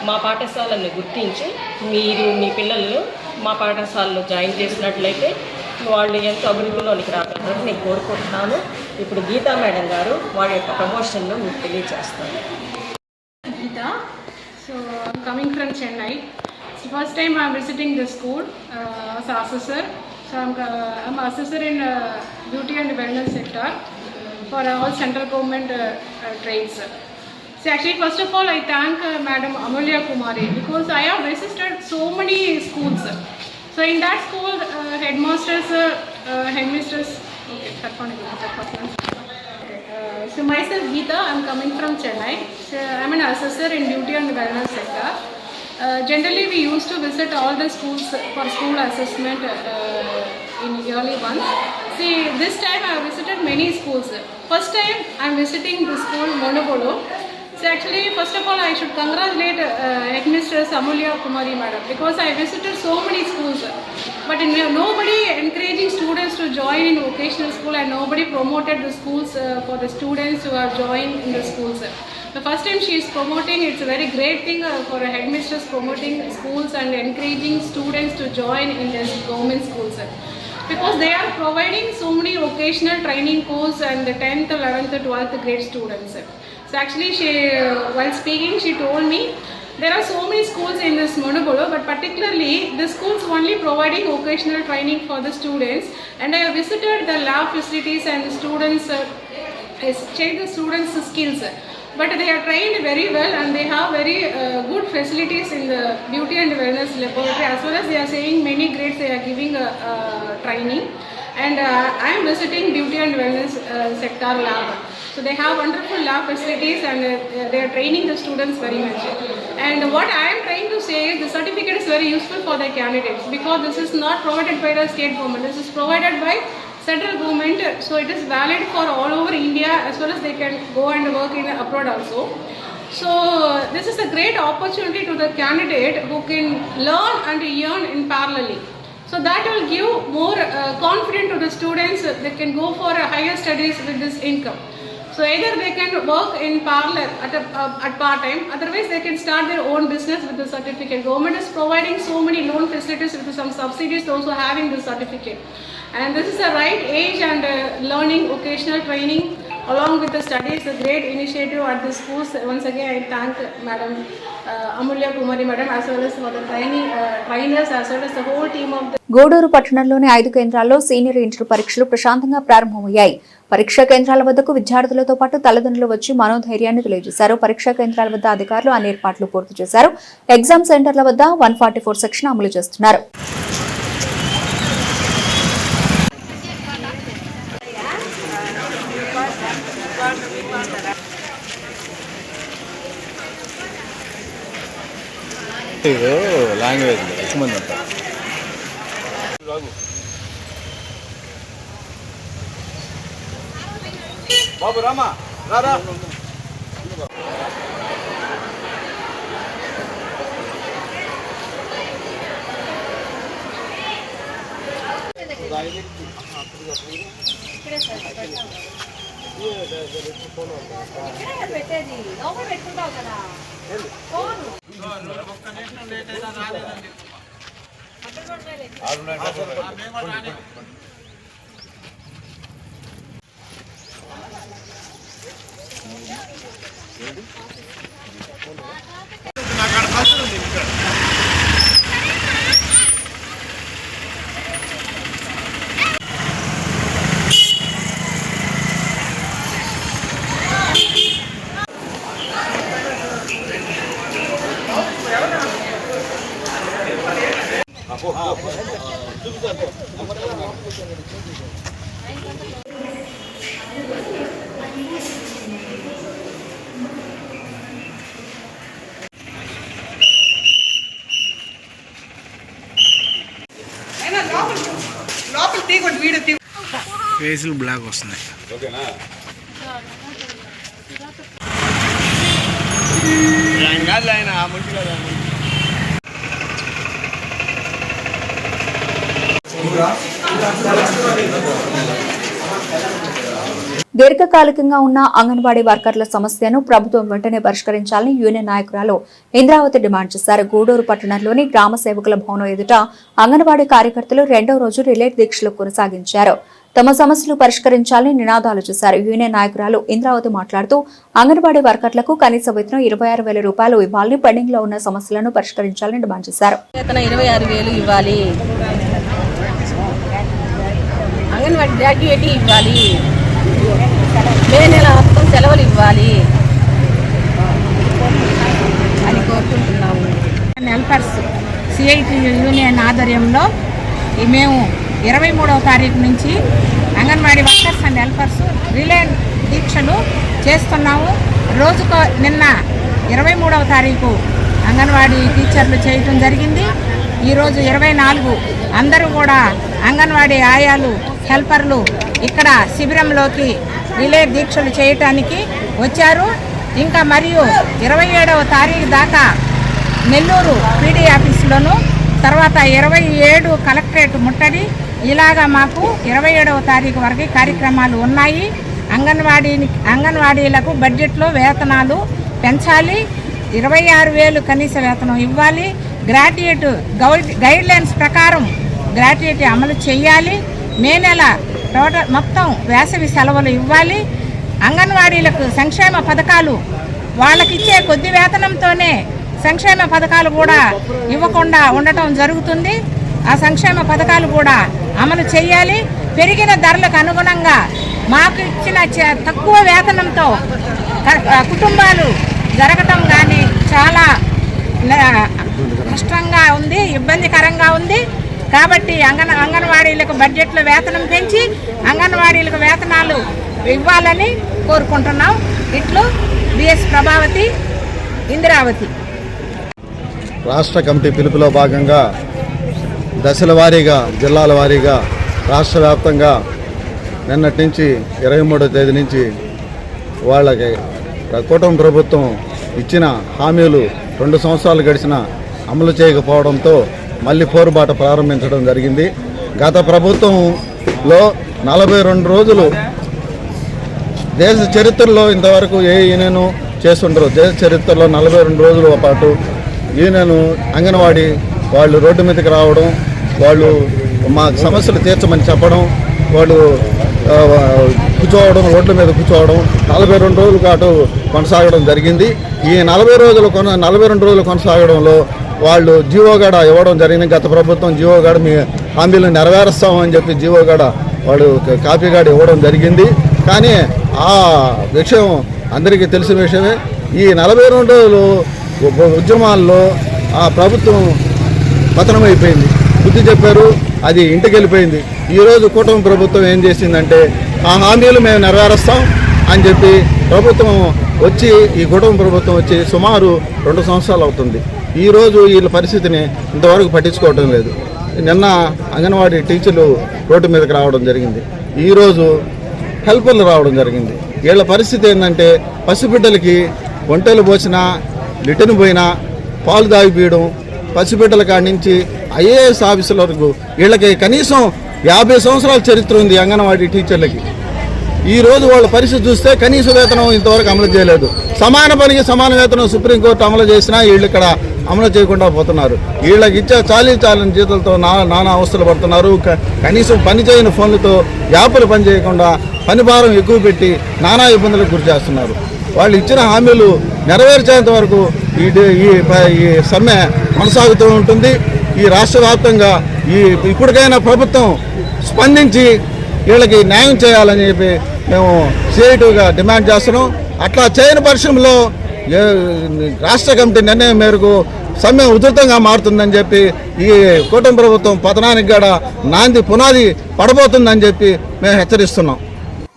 మా పాఠశాలను గుర్తించి మీరు మీ పిల్లలను మా పాఠశాలలో జాయిన్ చేసినట్లయితే వాళ్ళు ఎంతో అభివృద్ధిలోనికి రాగలరని నేను కోరుకుంటున్నాను. ఇప్పుడు గీతా మేడం గారు వాళ్ళ యొక్క ప్రమోషన్లో మీకు తెలియజేస్తాను. Geeta, so I'm coming from Chennai. It's the first time I'm visiting the school as an assessor. So I'm assessor in beauty and wellness sector for all central government trades. So actually, first of all, I thank Madam Amulya Kumari because I have visited so many schools. So in that school, headmasters, headmistress. Okay, so myself Geeta, I'm coming from Chennai. So I'm an assessor in beauty and wellness sector. Generally, we used to visit all the schools for school assessment in yearly once. See, this time I visited many schools. First time I'm visiting the school Monopolo. So actually, first of all, I should congratulate Headmistress Amulya Kumari Madam because I visited so many schools, but nobody encouraging students to join in vocational school and nobody promoted the schools for the students who are joined in the schools. The first time she is promoting, it's a very great thing for a headmistress promoting schools and encouraging students to join in this government schools. Because they are providing so many vocational training course and the 10th, 11th, 12th grade students. So actually, while speaking, she told me there are so many schools in this Monobolo, but particularly the schools only providing vocational training for the students. And I have visited the lab facilities and the students, checked the students' skills. But they are trained very well and they have very good facilities in the beauty and wellness laboratory, as well as they are saying many grades they are giving training. And I am visiting beauty and wellness sector lab. So they have wonderful lab facilities and they are training the students very much. And what I am trying to say is the certificate is very useful for the candidates because this is not provided by the state government. This is provided by central government, so it is valid for all over India as well as they can go and work in abroad also. So this is a great opportunity to the candidate who can learn and earn in parallelly. So that will give more confidence to the students. They can go for higher studies with this income. So either they can work in parallel at part-time, otherwise they can start their own business with the certificate. Government is providing so many loan facilities with some subsidies also having this certificate. And this is the right age and learning vocational training along with the studies, a great initiative at the schools. Once again, I thank Madam Amulya Kumari Madam as well as for the trainers as well as the whole team of the Gudur పట్టణంలోని 5 కేంద్రాల్లో సీనియర్ ఇంటర్ పరీక్షలు ప్రశాంతంగా ప్రారంభమయ్యాయి. పరీక్షా కేంద్రాల వద్దకు విద్యార్థులతో పాటు తల్లిదండ్రులు వచ్చి మనోధైర్యాన్ని తెలియజేశారు. పరీక్షా కేంద్రాల వద్ద అధికారులు అన్ని ఏర్పాట్లు పూర్తి చేశారు. ఎగ్జామ్ సెంటర్ల వద్ద 144 సెక్షన్ అమలు చేస్తున్నారు. లాంగ్వేజ్ ఎక్కువ మంది ఉంటారు. బాబు రామా రారా. ఫేసులు బ్లాక్ వస్తున్నాయి. ఓకేనా దీర్ఘకాలికంగా ఉన్న అంగన్వాడీ వర్కర్ల సమస్యను ప్రభుత్వం వెంటనే పరిష్కరించాలని యూనియన్ నాయకురాలు ఇంద్రావతి డిమాండ్ చేశారు. గూడూరు పట్టణంలోని గ్రామ సేవకుల భవనం ఎదుట అంగన్వాడీ కార్యకర్తలు 2వ రోజు రిలే దీక్షలు కొనసాగించారు. తమ సమస్యలు పరిష్కరించాలని నినాదాలు చేశారు. యూనియన్ నాయకురాలు ఇంద్రావతి మాట్లాడుతూ అంగన్వాడీ వర్కర్లకు కనీస వేతనం 26,000 రూపాయలు ఇవ్వాలని, పెండింగ్ లో ఉన్న సమస్యలను పరిష్కరించాలని డిమాండ్ చేశారు. 26,000 ఇవ్వాలి, అంగన్వాడీ గ్రాడ్యుయేట్ ఇవ్వాలి, మే నెల మొత్తం సెలవులు ఇవ్వాలి అని కోరుకుంటున్నాము. హెల్పర్స్ సిఐటి యూనియన్ ఆధ్వర్యంలో మేము 23వ తారీఖు నుంచి anganwadi workers and helpers relay దీక్షలు చేస్తున్నాము. రోజుకు నిన్న 23వ తారీఖు అంగన్వాడీ టీచర్లు చేయటం జరిగింది. ఈరోజు 24 అందరూ కూడా అంగన్వాడీ ఆయాలు హెల్పర్లు ఇక్కడ శిబిరంలోకి రిలే దీక్షలు చేయటానికి వచ్చారు. ఇంకా మరియు 27వ తారీఖు దాకా నెల్లూరు పీడీ ఆఫీసులోను, తర్వాత 27 కలెక్టరేట్ ముట్టడి, ఇలాగా మాకు 27వ తారీఖు వరకు కార్యక్రమాలు ఉన్నాయి. అంగన్వాడీలకు బడ్జెట్లో వేతనాలు పెంచాలి, 26,000 కనీస వేతనం ఇవ్వాలి, గ్రాడ్యుయేట్ గైడ్ లైన్స్ ప్రకారం గ్రాడ్యుయేట్ అమలు చేయాలి, మే నెల టోటల్ మొత్తం వేసవి సెలవులు ఇవ్వాలి, అంగన్వాడీలకు సంక్షేమ పథకాలు వాళ్ళకిచ్చే కొద్ది వేతనంతోనే సంక్షేమ పథకాలు కూడా ఇవ్వకుండా ఉండటం జరుగుతుంది. ఆ సంక్షేమ పథకాలు కూడా అమలు చేయాలి. పెరిగిన ధరలకు అనుగుణంగా మాకు ఇచ్చిన తక్కువ వేతనంతో కుటుంబాలు జరగటం కానీ చాలా కష్టంగా ఉంది, ఇబ్బందికరంగా ఉంది. కాబట్టి అంగన్వాడీలకు బడ్జెట్లో వేతనం పెంచి అంగన్వాడీలకు వేతనాలు ఇవ్వాలని కోరుకుంటున్నాం. ఇట్లు బిఎస్ ప్రభావతి, ఇంద్రావతి. రాష్ట్ర కమిటీ పిలుపులో భాగంగా దశల వారీగా, జిల్లాల వారీగా, రాష్ట్ర వ్యాప్తంగా నిన్నటి నుంచి 23వ తేదీ నుంచి వాళ్ళకి కూటమి ప్రభుత్వం ఇచ్చిన హామీలు 2 సంవత్సరాలు గడిచిన అమలు చేయకపోవడంతో మళ్ళీ పోరుబాట ప్రారంభించడం జరిగింది. గత ప్రభుత్వంలో 42 రోజులు దేశ చరిత్రలో ఇంతవరకు ఏ యూనియన్ చేస్తుంటారు. దేశ చరిత్రలో 42 రోజుల పాటు యూనియన్ అంగన్వాడీ వాళ్ళు రోడ్డు మీదకి రావడం, వాళ్ళు మా సమస్యలు తీర్చమని చెప్పడం, వాళ్ళు కూర్చోవడం, రోడ్ల మీద కూర్చోవడం 42 రోజుల పాటు కొనసాగడం జరిగింది. ఈ 42 రోజులు కొనసాగడంలో వాళ్ళు జీవోగాడ ఇవ్వడం జరిగింది. గత ప్రభుత్వం జీవోగాడ మీ హామీలను నెరవేరుస్తామని చెప్పి జీవోగాడ వాళ్ళు కాపీగాడ ఇవ్వడం జరిగింది. కానీ ఆ విషయం అందరికీ తెలిసిన విషయమే. ఈ 42 రోజులు ఉద్యమాల్లో ఆ ప్రభుత్వం పతనమైపోయింది. బుద్ధి చెప్పారు, అది ఇంటికి వెళ్ళిపోయింది. ఈరోజు కూటమి ప్రభుత్వం ఏం చేసిందంటే ఆ హామీలు మేము నెరవేరుస్తాం అని చెప్పి ప్రభుత్వం వచ్చి, ఈ కూటమి ప్రభుత్వం వచ్చి సుమారు 2 సంవత్సరాలు అవుతుంది. ఈరోజు వీళ్ళ పరిస్థితిని ఇంతవరకు పట్టించుకోవటం లేదు. నిన్న అంగన్వాడీ టీచర్లు రోడ్డు మీదకి రావడం జరిగింది. ఈరోజు హెల్పర్లు రావడం జరిగింది. వీళ్ళ పరిస్థితి ఏంటంటే పసిబిడ్డలకి ఒంటెలు పోసినా, లిటన్ పోయినా, పాలు దాగిపోయడం, పసిబిడ్డల కాడి నుంచి ఐఏఎస్ ఆఫీసుల వరకు వీళ్ళకి కనీసం 50 సంవత్సరాల చరిత్ర ఉంది అంగన్వాడీ టీచర్లకి. ఈరోజు వాళ్ళ పరిస్థితి చూస్తే కనీస వేతనం ఇంతవరకు అమలు చేయలేదు. సమాన పనికి సమాన వేతనం సుప్రీంకోర్టు అమలు చేసినా వీళ్ళు ఇక్కడ అమలు చేయకుండా పోతున్నారు. వీళ్ళకి ఇచ్చే చాలని జీతాలతో నానా అవస్థలు పడుతున్నారు. కనీసం పని చేయని ఫోన్లతో యాప్లు పని చేయకుండా పని భారం ఎక్కువ పెట్టి నానా ఇబ్బందులకు గురి చేస్తున్నారు. వాళ్ళు ఇచ్చిన హామీలు నెరవేర్చేంత వరకు ఈ సమ్మె కొనసాగుతూ ఉంటుంది. ఈ రాష్ట్ర వ్యాప్తంగా ఇప్పటికైనా ప్రభుత్వం స్పందించి వీళ్ళకి న్యాయం చేయాలని చెప్పి మేము సిఐటిగా డిమాండ్ చేస్తున్నాం. అట్లా చేయని పరిశ్రమలో రాష్ట్ర కమిటీ నిర్ణయం మేరకు సమ్మె ఉధృతంగా మారుతుందని చెప్పి ఈ కూటమి ప్రభుత్వం పతనానికి కూడా నాంది పునాది పడబోతుందని చెప్పి మేము హెచ్చరిస్తున్నాం.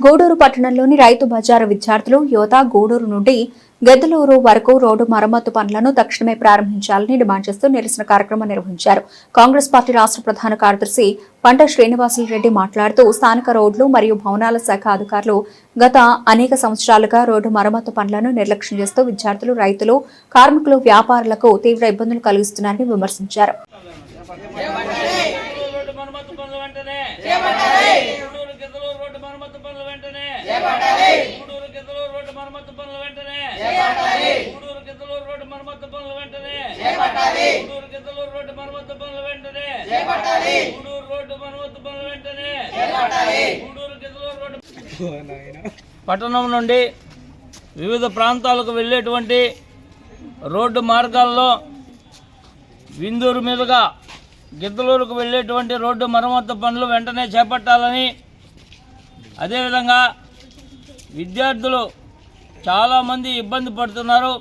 గూడూరు పట్టణంలోని రైతు బజారు విద్యార్థులు యువత గూడూరు నుండి గెద్దలూరు వరకు రోడ్డు మరమ్మతు పనులను తక్షణమే ప్రారంభించాలని డిమాండ్ చేస్తూ నిరసన కార్యక్రమం నిర్వహించారు. కాంగ్రెస్ పార్టీ రాష్ట్ర ప్రధాన కార్యదర్శి పంట శ్రీనివాసులరెడ్డి మాట్లాడుతూ స్థానిక రోడ్లు మరియు భవనాల శాఖ అధికారులు గత అనేక సంవత్సరాలుగా రోడ్డు మరమ్మతు పనులను నిర్లక్ష్యం చేస్తూ విద్యార్థులు, రైతులు, కార్మికులు, వ్యాపారులకు తీవ్ర ఇబ్బందులు కలిగిస్తున్నారని విమర్శించారు. పట్టణం నుండి వివిధ ప్రాంతాలకు వెళ్ళేటువంటి రోడ్డు మార్గాల్లో విందూరు మీదుగా గిద్దలూరుకు వెళ్ళేటువంటి రోడ్డు మరమ్మతు పనులు వెంటనే చేపట్టాలని, అదేవిధంగా విద్యార్థులు చాలామంది ఇబ్బంది పడుతున్నారు.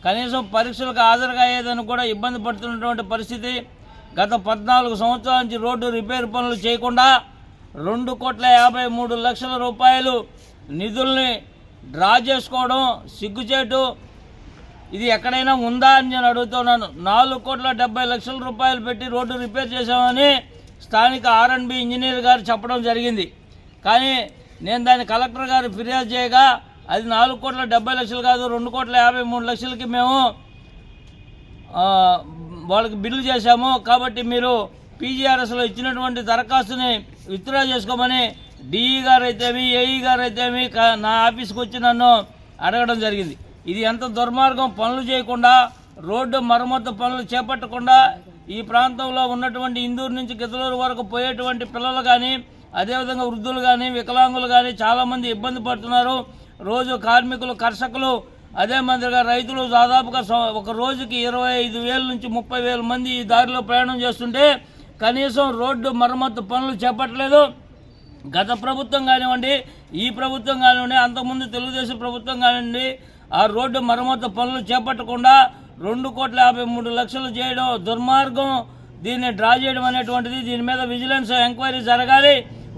కనీసం పరీక్షలకు హాజరుగాయేదని కూడా ఇబ్బంది పడుతున్నటువంటి పరిస్థితి. గత 14 సంవత్సరాల నుంచి రోడ్డు రిపేర్ పనులు చేయకుండా 2,53,00,000 రూపాయలు నిధుల్ని డ్రా చేసుకోవడం సిగ్గుచేటు. ఇది ఎక్కడైనా ఉందా అని నేను అడుగుతున్నాను. 4,70,00,000 రూపాయలు పెట్టి రోడ్డు రిపేర్ చేశామని స్థానిక R&B ఇంజనీర్ గారు చెప్పడం జరిగింది. కానీ నేను దాన్ని కలెక్టర్ గారు ఫిర్యాదు చేయగా అది 4,70,00,000 కాదు, 2,53,00,000కి మేము వాళ్ళకి బిల్లు చేశాము. కాబట్టి మీరు PGRSలో ఇచ్చినటువంటి దరఖాస్తుని విత్డ్రా చేసుకోమని DE గారు అయితేమి, AE గారు అయితేమి నా ఆఫీస్కి వచ్చి నన్ను అడగడం జరిగింది. ఇది ఎంత దుర్మార్గం! పనులు చేయకుండా, రోడ్డు మరమ్మతు పనులు చేపట్టకుండా ఈ ప్రాంతంలో ఉన్నటువంటి ఇందూరు నుంచి గిద్దలూరు వరకు పోయేటువంటి పిల్లలు కానీ, అదేవిధంగా వృద్ధులు కానీ, వికలాంగులు కానీ చాలామంది ఇబ్బంది పడుతున్నారు. రోజు కార్మికులు, కర్షకులు, అదే మాదిరిగా రైతులు దాదాపుగా ఒక రోజుకి 25,000 నుంచి 30,000 మంది ఈ దారిలో ప్రయాణం చేస్తుంటే కనీసం రోడ్డు మరమ్మతు పనులు చేపట్టలేదు. గత ప్రభుత్వం కానివ్వండి, ఈ ప్రభుత్వం కానివ్వండి, అంతకుముందు తెలుగుదేశం ప్రభుత్వం కానివ్వండి, ఆ రోడ్డు మరమ్మతు పనులు చేపట్టకుండా 2,53,00,000 చేయడం దుర్మార్గం. దీన్ని డ్రా చేయడం అనేటువంటిది, దీని మీద విజిలెన్స్ ఎంక్వైరీ జరగాలి,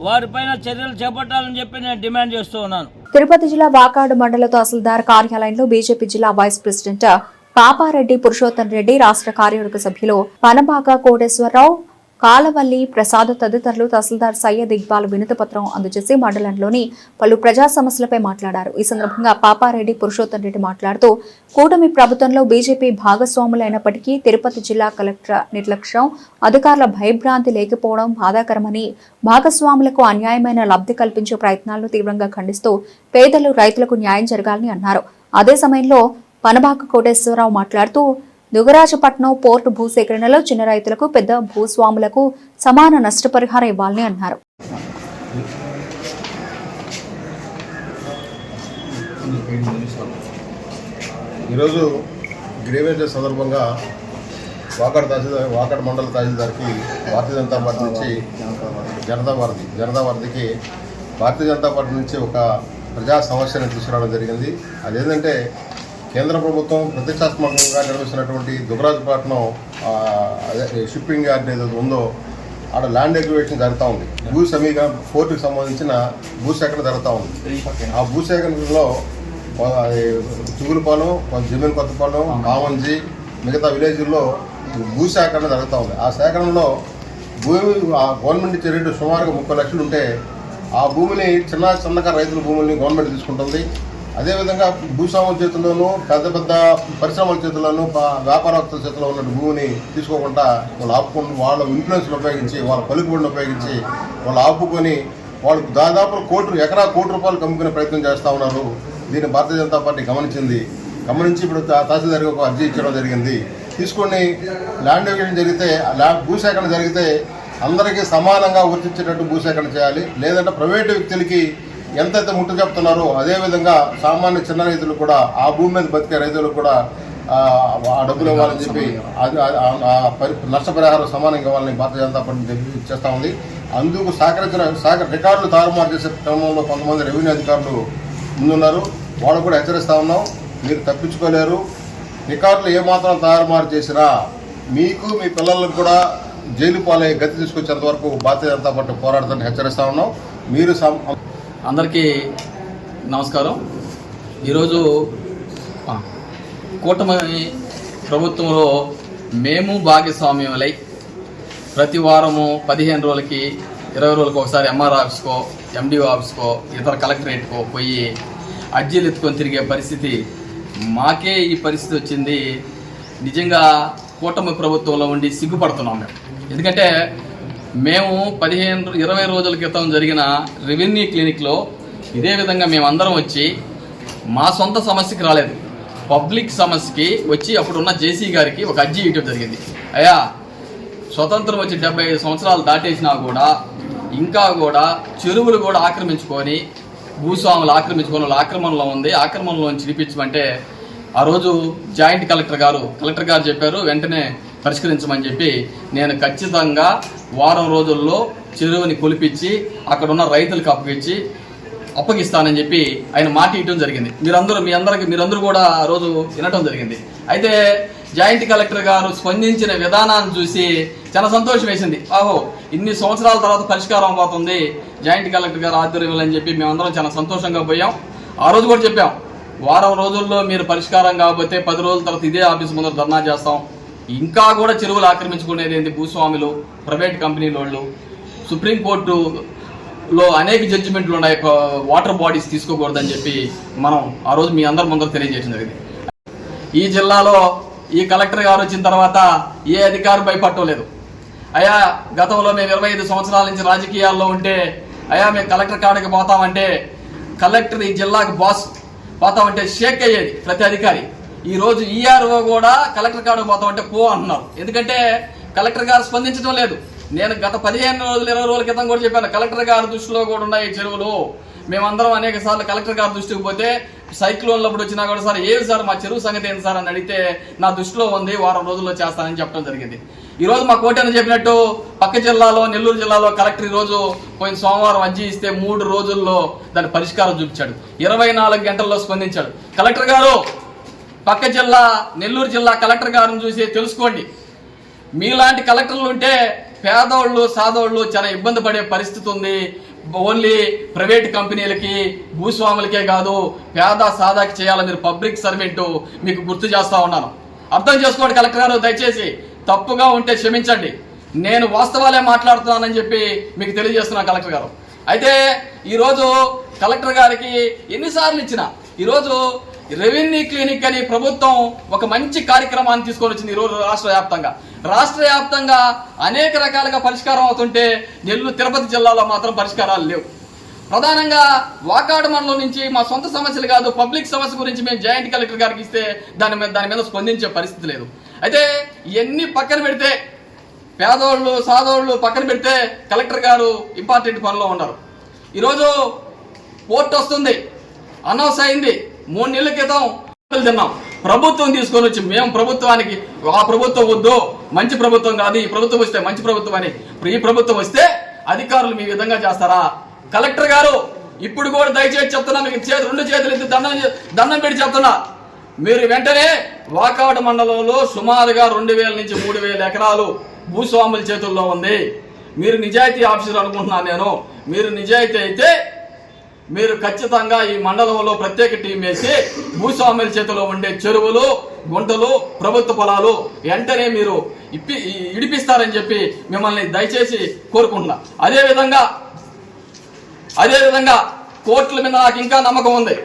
వారిపైన చర్యలు చేపట్టాలని చెప్పి నేను డిమాండ్ చేస్తూ ఉన్నాను. తిరుపతి జిల్లా వాకాడు మండల తహసీల్దార్ కార్యాలయంలో బీజేపీ జిల్లా వైస్ ప్రెసిడెంట్ పాపారెడ్డి పురుషోత్తం రెడ్డి, రాష్ట్ర కార్యవర్గ సభ్యులు పనబాక కోటేశ్వరరావు, కాలవల్లి ప్రసాద్ తదితరులు తహసీల్దార్ సయ్యద్ ఇక్బాల్ వినతి పత్రం అందజేసి మండలంలోని పలు ప్రజా సమస్యలపై మాట్లాడారు. ఈ సందర్భంగా పాపారెడ్డి పురుషోత్తం రెడ్డి మాట్లాడుతూ కూటమి ప్రభుత్వంలో బీజేపీ భాగస్వాములైనప్పటికీ తిరుపతి జిల్లా కలెక్టర్ నిర్లక్ష్యం, అధికారుల భయభ్రాంతి లేకపోవడం బాధాకరమని, భాగస్వాములకు అన్యాయమైన లబ్ధి కల్పించే ప్రయత్నాలను తీవ్రంగా ఖండిస్తూ పేదలు, రైతులకు న్యాయం జరగాలని అన్నారు. అదే సమయంలో పనబాక కోటేశ్వరరావు మాట్లాడుతూ దుగరాజపట్నం పోర్టు భూసేకరణలో చిన్న రైతులకు, పెద్ద భూస్వాములకు సమాన నష్టపరిహారం ఇవ్వాలని అన్నారు. ఈరోజు గ్రీవెన్స్ డే సందర్భంగా వాకాడు మండల తహసీల్దార్కి భారతీయ జనతా పార్టీ నుంచి జనతా వారధికి భారతీయ జనతా పార్టీ నుంచి ఒక ప్రజా సమస్యను తీసుకురావడం జరిగింది. అదేంటంటే కేంద్ర ప్రభుత్వం ప్రతిష్టాత్మకంగా నిర్వహిస్తున్నటువంటి దుగ్గరాజపట్నం షిప్పింగ్ యార్డ్ ఏదైతే ఉందో ఆడ ల్యాండ్ ఎగ్రివేషన్ జరుగుతూ ఉంది. భూ సమీకరణ పోర్టుకు సంబంధించిన భూసేకరణ జరుగుతూ ఉంది. ఆ భూసేకరణలో చుగులపాలెం, జమీన్ కొత్తపాలెం, కామంజి, మిగతా విలేజ్ల్లో భూసేకరణ జరుగుతూ ఉంది. ఆ సేకరణలో భూమి గవర్నమెంట్ ఇచ్చే రేటు సుమారుగా 30 లక్షలు ఉంటే ఆ భూమిని చిన్నకారు రైతుల భూముల్ని గవర్నమెంట్ తీసుకుంటుంది. అదేవిధంగా భూస్వాముల చేతుల్లోనూ పెద్ద పరిశ్రమల చేతుల్లోనూ వ్యాపారస్తుల చేతుల్లో ఉన్న భూమిని తీసుకోకుండా వాళ్ళు ఆపుకొని వాళ్ళ ఇన్ఫ్లుయెన్స్ని ఉపయోగించి వాళ్ళ పలుకుబడిని ఉపయోగించి వాళ్ళు ఆపుకొని వాళ్ళు దాదాపు ఎకరా ₹1 కోటి అమ్ముకునే ప్రయత్నం చేస్తూ ఉన్నారు. దీన్ని భారతీయ జనతా పార్టీ గమనించి ఇప్పుడు తహసీల్దార్కి ఒక అర్జీ ఇచ్చడం జరిగింది. తీసుకొని ల్యాండ్ ఎగ్రివేషన్ జరిగితే భూసేకరణ జరిగితే అందరికీ సమానంగా వర్తించేటట్టు భూసేకరణ చేయాలి. లేదంటే ప్రైవేటు వ్యక్తులకి ఎంతైతే ముట్టు చెప్తున్నారో అదేవిధంగా సామాన్య చిన్న రైతులు కూడా ఆ భూమి మీద బతికే రైతులకు కూడా ఆ డబ్బులు ఇవ్వాలని చెప్పి నష్టపరిహారం సమానంగా ఇవ్వాలని భారతీయ జనతా పార్టీ చేస్తూ ఉంది. అందుకు రికార్డులు తారుమారు చేసే క్రమంలో కొంతమంది రెవెన్యూ అధికారులు ముందున్నారు. వాళ్ళు కూడా హెచ్చరిస్తూ ఉన్నాం, మీరు తప్పించుకోలేరు. రికార్డులు ఏమాత్రం తారుమారు చేసినా మీకు మీ పిల్లలకు కూడా జైలు పాలే గతి తీసుకొచ్చేంత వరకు భారతీయ జనతా పార్టీ పోరాడుతుందని హెచ్చరిస్తూ ఉన్నాం. మీరు అందరికీ నమస్కారం. ఈరోజు కూటమి ప్రభుత్వంలో మేము భాగస్వామ్యములై ప్రతి వారము 15 రోజులకి 20 రోజులకు ఒకసారి ఎంఆర్ ఆఫీస్కో, ఎండిఓ ఆఫీస్కో, ఇతర కలెక్టరేట్కో పోయి అర్జీలు ఎత్తుకొని తిరిగే పరిస్థితి మాకే ఈ పరిస్థితి వచ్చింది. నిజంగా కూటమి ప్రభుత్వంలో ఉండి సిగ్గుపడుతున్నాం మేము. ఎందుకంటే మేము 20 రోజుల క్రితం జరిగిన రెవెన్యూ క్లినిక్లో ఇదే విధంగా మేమందరం వచ్చి మా సొంత సమస్యకి రాలేదు, పబ్లిక్ సమస్యకి వచ్చి అప్పుడున్న జేసీ గారికి ఒక అర్జీ ఇవ్వడం జరిగింది. అయ్యా, స్వతంత్రం వచ్చి 75 సంవత్సరాలు దాటేసినా కూడా ఇంకా కూడా చెరువులు కూడా ఆక్రమించుకొని భూస్వాములు ఆక్రమించుకొని వాళ్ళ ఆక్రమణలో ఉంది, ఆక్రమణలోంచి విడిపించమంటే ఆ రోజు జాయింట్ కలెక్టర్ గారు చెప్పారు వెంటనే పరిష్కరించమని చెప్పి నేను ఖచ్చితంగా వారం రోజుల్లో చెరువుని కొలిపించి అక్కడ ఉన్న రైతులకు అప్పగిస్తానని చెప్పి ఆయన మాట ఇవ్వడం జరిగింది. మీరందరూ కూడా ఆ రోజు వినటం జరిగింది. అయితే జాయింట్ కలెక్టర్ గారు స్పందించిన విధానాన్ని చూసి చాలా సంతోషం వేసింది. ఇన్ని సంవత్సరాల తర్వాత పరిష్కారం అవుతుంది జాయింట్ కలెక్టర్ గారు ఆధ్వర్యంలో అని చెప్పి మేమందరం చాలా సంతోషంగా పోయాం. ఆ రోజు కూడా చెప్పాం, వారం రోజుల్లో మీరు పరిష్కారం కాకపోతే 10 రోజుల తర్వాత ఇదే ఆఫీస్ ముందర ధర్నా చేస్తాం. ఇంకా కూడా చెరువులు ఆక్రమించుకునేది ఏంటి భూస్వాములు, ప్రైవేట్ కంపెనీల వాళ్ళు. సుప్రీంకోర్టులో అనేక జడ్జిమెంట్లు ఉన్నాయి, వాటర్ బాడీస్ తీసుకోకూడదని చెప్పి మనం ఆ రోజు మీ అందరి ముందర తెలియజేయడం జరిగింది. ఈ జిల్లాలో ఈ కలెక్టర్ గారు వచ్చిన తర్వాత ఏ అధికారి భయపడలేదు. అయ్యా, గతంలో మేము 25 సంవత్సరాల నుంచి రాజకీయాల్లో ఉంటే అయ్యా మేము కలెక్టర్ కాడికి పోతామంటే కలెక్టర్ ఈ జిల్లాకు బాస్ పోతామంటే షేక్ అయ్యేది ప్రతి అధికారి. ఈ రోజు ఈఆర్ఓ కూడా కలెక్టర్ కాడికి పోతామంటే పో అంటున్నారు. ఎందుకంటే కలెక్టర్ గారు స్పందించడం లేదు. నేను గత 15 రోజులు 20 రోజుల క్రితం కూడా చెప్పాను, కలెక్టర్ గారి దృష్టిలో కూడా ఉన్నాయి చెరువులు. మేమందరం అనేక సార్లు కలెక్టర్ గారి దృష్టికి పోతే సైక్లోన్లు అప్పుడు వచ్చినా కూడా సార్ ఏది సార్ మా చెరువు సంగతి ఏంటి సార్ అని అడిగితే నా దృష్టిలో ఉంది, వారం రోజుల్లో చేస్తానని చెప్పడం జరిగింది. ఈరోజు మా కోటని చెప్పినట్టు పక్క జిల్లాలో నెల్లూరు జిల్లాలో కలెక్టర్ ఈరోజు పోయిన సోమవారం అర్జీ ఇస్తే 3 రోజుల్లో దాని పరిష్కారం చూపించాడు. 24 గంటల్లో స్పందించాడు. కలెక్టర్ గారు పక్క జిల్లా నెల్లూరు జిల్లా కలెక్టర్ గారిని చూసి తెలుసుకోండి. మీలాంటి కలెక్టర్లు ఉంటే పేదోళ్ళు సాదోళ్ళు చాలా ఇబ్బంది పడే పరిస్థితి ఉంది. ఓన్లీ ప్రైవేట్ కంపెనీలకి భూస్వాములకే కాదు పేద సాదాకి చేయాలని మీరు పబ్లిక్ సర్వెంట్ మీకు గుర్తు చేస్తా ఉన్నాను. అర్థం చేసుకోండి కలెక్టర్ గారు, దయచేసి తప్పుగా ఉంటే క్షమించండి. నేను వాస్తవాలే మాట్లాడుతున్నానని చెప్పి మీకు తెలియజేస్తున్నాను కలెక్టర్ గారు. అయితే ఈరోజు కలెక్టర్ గారికి ఎన్నిసార్లు ఇచ్చినా ఈరోజు రెవెన్యూ క్లినిక్ అని ప్రభుత్వం ఒక మంచి కార్యక్రమాన్ని తీసుకొని వచ్చింది. ఈరోజు రాష్ట్ర వ్యాప్తంగా అనేక రకాలుగా పరిష్కారం అవుతుంటే నెల్లూరు తిరుపతి జిల్లాలో మాత్రం పరిష్కారాలు లేవు. ప్రధానంగా వాకాడు మండలం నుంచి మా సొంత సమస్యలు కాదు పబ్లిక్ సమస్య గురించి మేము జాయింట్ కలెక్టర్ గారికి ఇస్తే దాని మీద స్పందించే పరిస్థితి లేదు. అయితే ఇవన్నీ పక్కన పెడితే పేదోళ్ళు సాదోళ్ళు పక్కన పెడితే కలెక్టర్ గారు ఇంపార్టెంట్ పనిలో ఉన్నారు. ఈరోజు పోర్ట్ వస్తుంది, అనౌన్స్ అయింది, 3 నెలల క్రితం తిన్నాం. ప్రభుత్వం తీసుకొని వచ్చి మేము ప్రభుత్వానికి ఆ ప్రభుత్వం వద్దు, మంచి ప్రభుత్వం కాదు, ఈ ప్రభుత్వం వస్తే మంచి ప్రభుత్వం అని ఈ ప్రభుత్వం వస్తే అధికారులు మీ విధంగా చేస్తారా? కలెక్టర్ గారు ఇప్పుడు కూడా దయచేసి చెప్తున్నా, మీకు 2 చేతులు ఎత్తి దండం పెట్టి చెప్తున్నా, మీరు వెంటనే వాకాడు మండలంలో సుమారుగా 2000 నుంచి 3000 ఎకరాలు భూస్వాముల చేతుల్లో ఉంది. మీరు నిజాయితీ ఆఫీసర్ అనుకుంటున్నాను నేను. మీరు నిజాయితీ అయితే మీరు ఖచ్చితంగా ఈ మండలంలో ప్రత్యేక టీం వేసి భూస్వాముల చేతిలో ఉండే చెరువులు, గుంటలు, ప్రభుత్వ పొలాలు వెంటనే మీరు ఇడిపిస్తారని చెప్పి మిమ్మల్ని దయచేసి కోరుకుంటున్నా. అదేవిధంగా కోర్టుల మీద నాకు ఇంకా నమ్మకం ఉంది.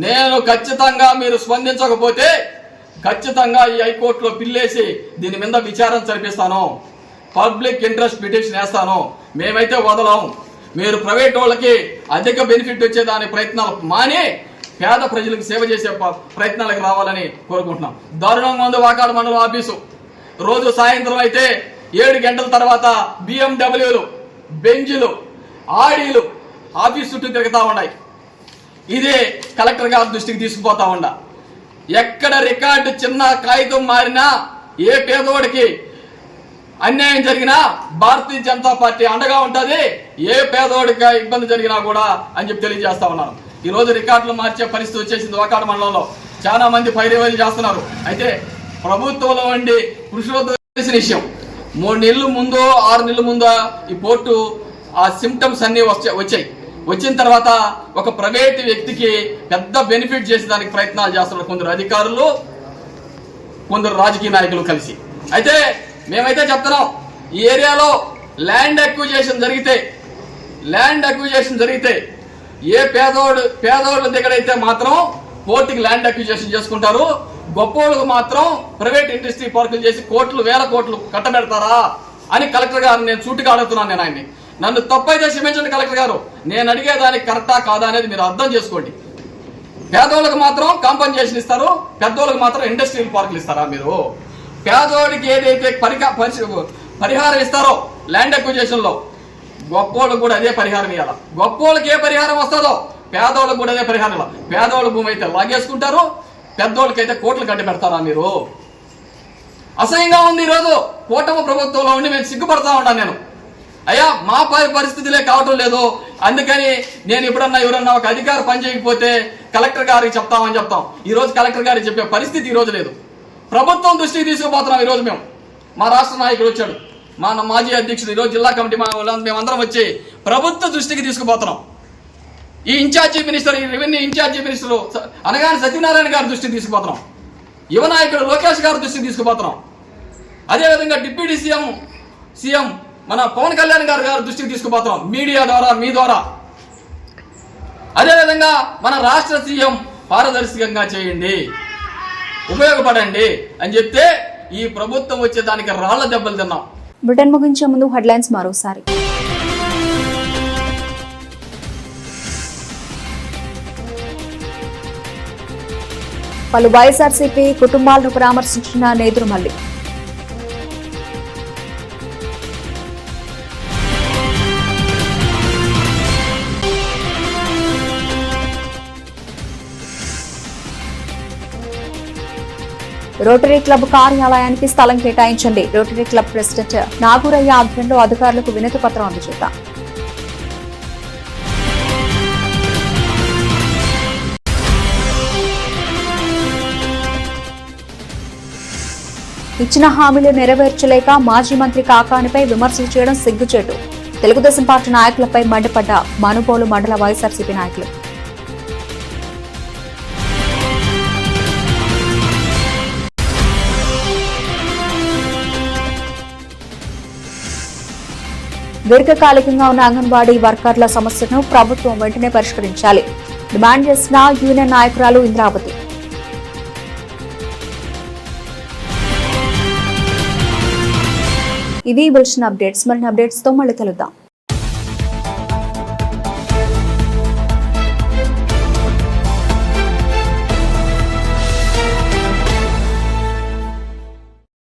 నేను ఖచ్చితంగా మీరు స్పందించకపోతే ఖచ్చితంగా ఈ హైకోర్టులో పిల్లేసి దీని మీద విచారణ జరిపిస్తాను. పబ్లిక్ ఇంట్రెస్ట్ పిటిషన్ వేస్తాను. మేమైతే వదలం. మీరు ప్రైవేట్ వాళ్ళకి అధిక బెనిఫిట్ వచ్చేదాని ప్రయత్నాలు మాని పేద ప్రజలకు సేవ చేసే ప్రయత్నాలకు రావాలని కోరుకుంటున్నాం. దారుణంగా ఉంది వాకాడు మండలం ఆఫీసు. రోజు సాయంత్రం అయితే 7 గంటల తర్వాత BMWలు, బెంజులు, ఆడీలు ఆఫీస్ చుట్టూ తిరుగుతూ ఉన్నాయి. ఇదే కలెక్టర్ గారి దృష్టికి తీసుకుపోతా ఉండా. ఎక్కడ రికార్డు చిన్న కాగితం మారినా, ఏ పేదవాడికి అన్యాయం జరిగినా భారతీయ జనతా పార్టీ అండగా ఉంటుంది. ఏ పేదవాడికి ఇబ్బంది జరిగినా కూడా అని చెప్పి తెలియజేస్తా ఉన్నాను. ఈ రోజు రికార్డులు మార్చే పరిస్థితి వచ్చేసింది. వాకాడు మండలంలో చాలా మంది పైరవేలు చేస్తున్నారు. అయితే ప్రభుత్వంలో ఉండి కృషిలో చేసిన విషయం 3 నెలల ముందు 6 నెలల ముందు ఈ పోర్టు ఆ సిమ్టమ్స్ అన్ని వచ్చాయి. వచ్చిన తర్వాత ఒక ప్రైవేట్ వ్యక్తికి పెద్ద బెనిఫిట్ చేసేదానికి ప్రయత్నాలు చేస్తున్నారు కొందరు అధికారులు, కొందరు రాజకీయ నాయకులు కలిసి. అయితే మేమైతే చెప్తున్నాం, ఈ ఏరియాలో ల్యాండ్ అక్విజిషన్ జరిగితే ఏ పేదోళ్ళ దగ్గరైతే మాత్రం కోర్టుకి ల్యాండ్ అక్విజిషన్ చేసుకుంటారు, గొప్పోళ్ళకు మాత్రం ప్రైవేట్ ఇండస్ట్రీ పార్కులు చేసి వేల కోట్లు కట్టబెడతారా అని కలెక్టర్ గారు నేను సూటిగా అడుగుతున్నాను. నేను ఆయన్ని, నన్ను తప్పైతే క్షమించండి కలెక్టర్ గారు, నేను అడిగేదానికి కరెక్టా కాదా అనేది మీరు అర్థం చేసుకోండి. పేదోళ్ళకి మాత్రం కాంపన్సేషన్ ఇస్తారు, పెద్దోళ్ళకి మాత్రం ఇండస్ట్రియల్ పార్కులు ఇస్తారా? మీరు పేదోడికి ఏదైతే పరిహారం ఇస్తారో ల్యాండ్ అక్విజిషన్ లో, గొప్పోళ్ళకు కూడా అదే పరిహారం ఇవ్వాలి. గొప్పోళ్ళకి ఏ పరిహారం వస్తుందో పేదోళ్ళకు కూడా అదే పరిహారం ఇవ్వాలి. పేదోళ్ళ భూమి అయితే లాగేసుకుంటారు, పెద్దోళ్ళకైతే కోట్లు కట్టి పెడతారా మీరు? అసహ్యంగా ఉంది. ఈరోజు కూటమి ప్రభుత్వంలో ఉండి మేము సిగ్గుపడతా ఉంటాను. నేను అయ్యా మా పరిస్థితులే కావటం లేదు, అందుకని నేను ఎవరన్నా ఒక అధికారి పని చేయకపోతే కలెక్టర్ గారికి చెప్తామని చెప్తాం. ఈ రోజు కలెక్టర్ గారికి చెప్పే పరిస్థితి ఈ రోజు లేదు. ప్రభుత్వం దృష్టికి తీసుకుపోతున్నాం. ఈరోజు మేము, మా రాష్ట్ర నాయకుడు వచ్చాడు, మా మాజీ అధ్యక్షుడు, ఈరోజు జిల్లా కమిటీ మేమందరం వచ్చి ప్రభుత్వ దృష్టికి తీసుకుపోతున్నాం. ఈ ఇన్ఛార్జి మినిస్టర్, ఈ రెవెన్యూ ఇన్ఛార్జి మినిస్టర్ అనగానే సత్యనారాయణ గారి దృష్టికి తీసుకుపోతున్నాం. యువ నాయకుడు లోకేష్ గారి దృష్టికి తీసుకుపోతున్నాం. అదేవిధంగా డిప్యూటీ సీఎం మన పవన్ కళ్యాణ్ గారి దృష్టికి తీసుకుపోతున్నాం మీడియా ద్వారా, మీ ద్వారా. అదేవిధంగా మన రాష్ట్ర సీఎం పారదర్శకంగా చేయండి, ఉపయోగపడండి అని చెప్తే ఈ ప్రభుత్వం వచ్చేదానికి రాళ్ల దెబ్బలు తిన్నాం. బ్రిటన్ ముగించే ముందు హెడ్లైన్స్ మరోసారి. పలు వైఎస్ఆర్సీపీ కుటుంబాలను పరామర్శించిన నేదురుమల్లి. రోటరీ క్లబ్ కార్యాలయానికి స్థలం కేటాయించండి. రోటరీ క్లబ్ ప్రెసిడెంట్ నాగూరయ్య ఆధ్వర్యంలో అధికారులకు వినతి పత్రం అందజేద్దాం. ఇచ్చిన హామీలు నెరవేర్చలేక మాజీ మంత్రి కాకానిపై విమర్శలు చేయడం సిగ్గుచేటు. తెలుగుదేశం పార్టీ నాయకులపై మండిపడ్డ మనుబోలు మండల వైఎస్ఆర్సీపీ నాయకులు. దీర్ఘకాలికంగా ఉన్న అంగన్వాడీ వర్కర్ల సమస్యను ప్రభుత్వం వెంటనే పరిష్కరించాలి డిమాండ్ చేసిన యూనియన్ నాయకురాలు ఇంద్రావతి. ఇది బులెటిన్ అప్డేట్స్. మరిన్ని అప్డేట్స్ తో మళ్ళీ కలుద్దాం.